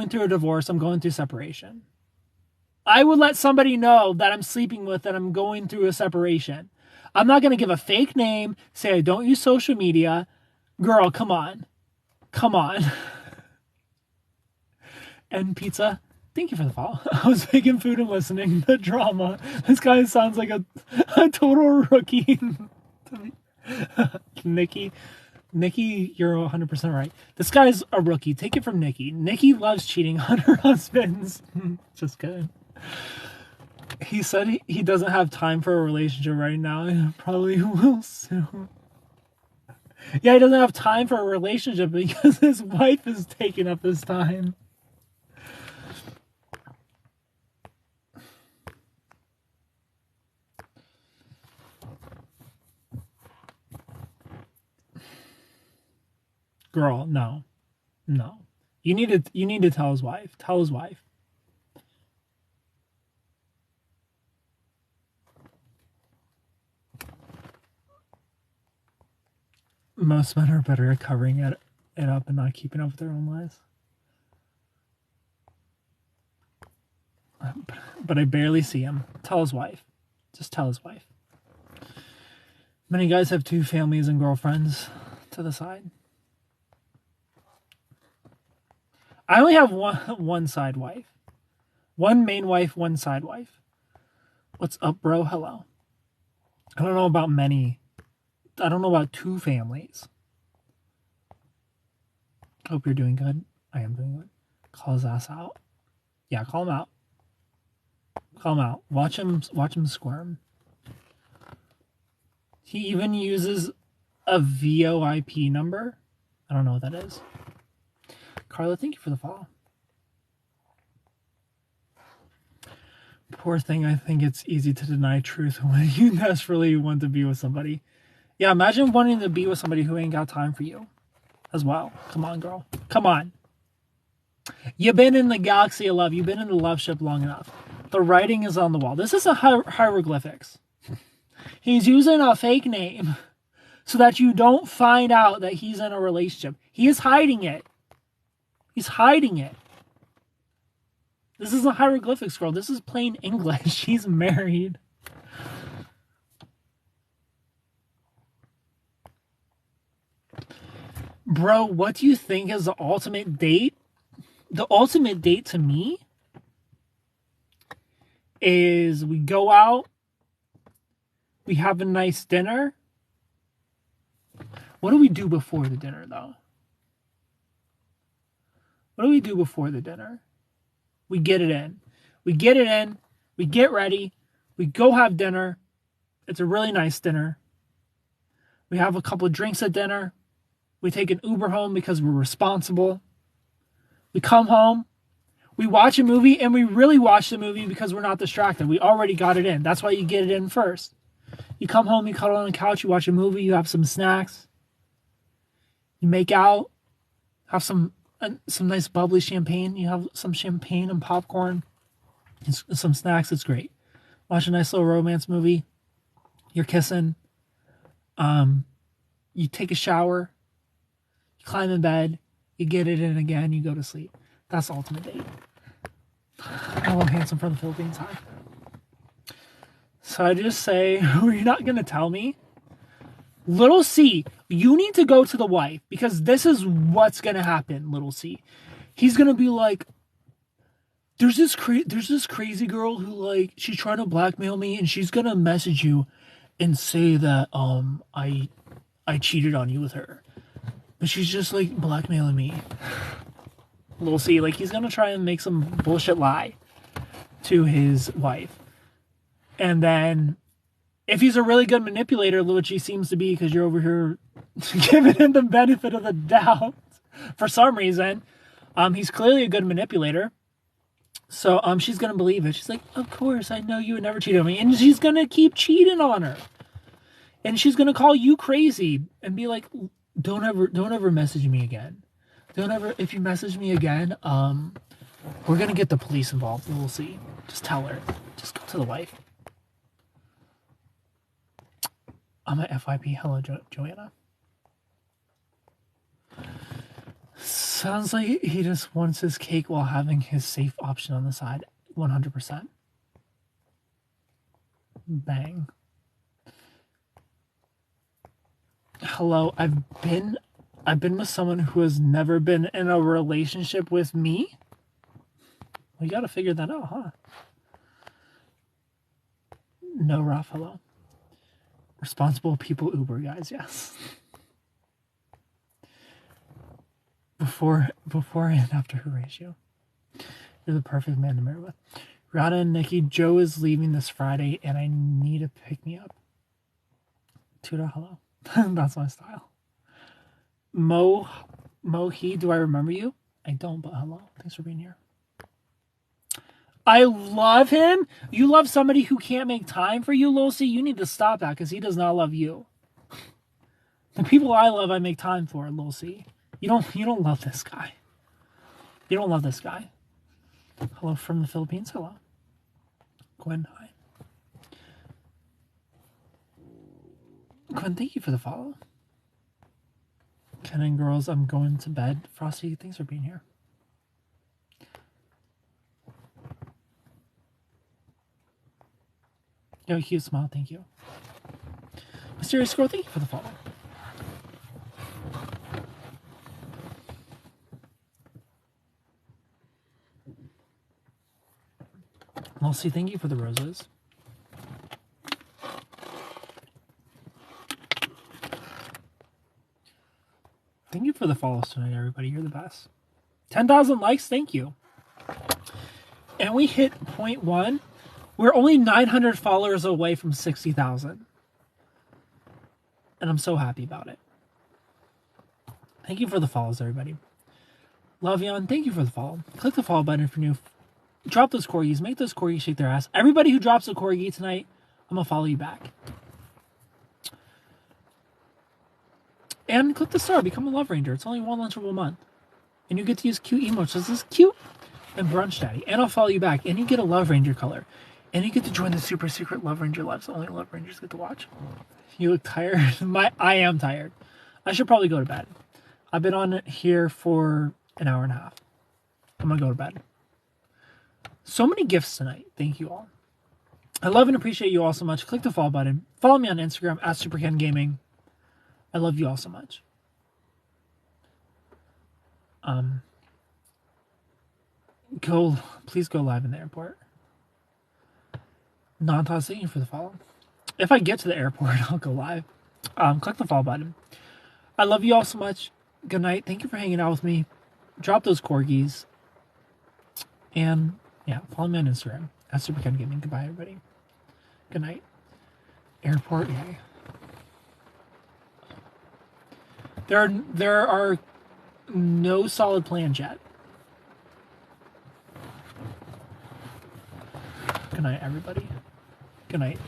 A: through a divorce, I'm going through separation. I would let somebody know that I'm sleeping with, that I'm going through a separation. I'm not going to give a fake name, say I don't use social media. Girl, come on. Come on. And pizza, thank you for the follow. I was making food and listening. The drama. This guy sounds like a total rookie. Nikki, you're 100% right. This guy's a rookie. Take it from Nikki. Nikki loves cheating on her husbands. Just kidding. He said he doesn't have time for a relationship right now. He probably will soon. Yeah, he doesn't have time for a relationship because his wife is taking up his time. Girl, no. You need to tell his wife. Tell his wife. Most men are better at covering it up and not keeping up with their own lives. But I barely see him. Tell his wife. Just tell his wife. Many guys have 2 families and girlfriends to the side. I only have one side wife. One main wife, one side wife. What's up, bro? Hello. I don't know about 2 families. Hope you're doing good. I am doing good. Call his ass out. Yeah, call him out. Call him out. Watch him squirm. He even uses a VoIP number. I don't know what that is. Carla, thank you for the follow. Poor thing, I think it's easy to deny truth when you desperately want to be with somebody. Yeah, imagine wanting to be with somebody who ain't got time for you as well. Come on, girl. Come on. You've been in the galaxy of love. You've been in the love ship long enough. The writing is on the wall. This isn't hieroglyphics. He's using a fake name so that you don't find out that he's in a relationship. He is hiding it. He's hiding it. This isn't hieroglyphics, girl. This is plain English. He's married. Bro, what do you think is the ultimate date? The ultimate date to me is we go out, we have a nice dinner. What do we do before the dinner, though? What do we do before the dinner? We get it in. We get it in. We get ready. We go have dinner. It's a really nice dinner. We have a couple of drinks at dinner. We take an Uber home because we're responsible. We come home. We watch a movie, and we really watch the movie because we're not distracted. We already got it in. That's why you get it in first. You come home, you cuddle on the couch, you watch a movie, you have some snacks. You make out, have some nice bubbly champagne. You have some champagne and popcorn, and some snacks. It's great. Watch a nice little romance movie. You're kissing. You take a shower. You climb in bed. You get it in again. You go to sleep. That's the ultimate date. Hello, handsome from the Philippines. Hi. So I just say, you're not going to tell me? Little C, you need to go to the wife because this is what's going to happen, little C. He's going to be like, there's this crazy girl who, like, she's trying to blackmail me and she's going to message you and say that I cheated on you with her. But she's just, like, blackmailing me. Little C, like, he's going to try and make some bullshit lie to his wife. And then, if he's a really good manipulator, which he seems to be because you're over here giving him the benefit of the doubt for some reason, he's clearly a good manipulator. So she's gonna believe it. She's like, of course, I know you would never cheat on me. And she's gonna keep cheating on her. And she's gonna call you crazy and be like, don't ever message me again. Don't ever, if you message me again, we're gonna get the police involved and we'll see. Just tell her. Just go to the wife. I'm at FYP. Hello, Joanna. Sounds like he just wants his cake while having his safe option on the side. 100%. Bang. Hello, I've been with someone who has never been in a relationship with me. Well, you gotta figure that out, huh? No, Ralph, hello. Responsible people Uber, guys, yes. Before and after her ratio. You're the perfect man to marry with. Rada and Nikki, Joe is leaving this Friday and I need a pick-me-up. Tuda, hello. That's my style. He, do I remember you? I don't, but hello. Thanks for being here. I love him. You love somebody who can't make time for you, Lucy. You need to stop that because he does not love you. The people I love, I make time for, Lucy. You don't love this guy. You don't love this guy. Hello from the Philippines. Hello. Gwen, hi. Gwen, thank you for the follow. Ken and girls, I'm going to bed. Frosty, thanks for being here. Yo, cute smile, thank you. Mysterious Squirrel, thank you for the follow. Lucy, thank you for the roses. Thank you for the follows tonight, everybody. You're the best. 10,000 likes, thank you. And we hit 0.1. We're only 900 followers away from 60,000. And I'm so happy about it. Thank you for the follows, everybody. Lovion, thank you for the follow. Click the follow button if you're new. Drop those corgis. Make those corgis shake their ass. Everybody who drops a corgi tonight, I'm going to follow you back. And click the star. Become a Love Ranger. It's only one lunchable a month. And you get to use cute emotes. This is cute and brunch daddy. And I'll follow you back. And you get a Love Ranger color. And you get to join the super secret Love Ranger lives. Only Love Rangers get to watch. You look tired. I am tired. I should probably go to bed. I've been on here for an hour and a half. I'm going to go to bed. So many gifts tonight. Thank you all. I love and appreciate you all so much. Click the follow button. Follow me on Instagram at SuperKenGaming. I love you all so much. Please go live in the airport. Non-toss, thank you for the follow. If I get to the airport, I'll go live. Click the follow button. I love you all so much. Good night. Thank you for hanging out with me. Drop those corgis. And yeah, follow me on Instagram at SuperKenGaming. Goodbye, everybody. Good night. Airport, yay. There are no solid plans yet. Good night, everybody. Good night.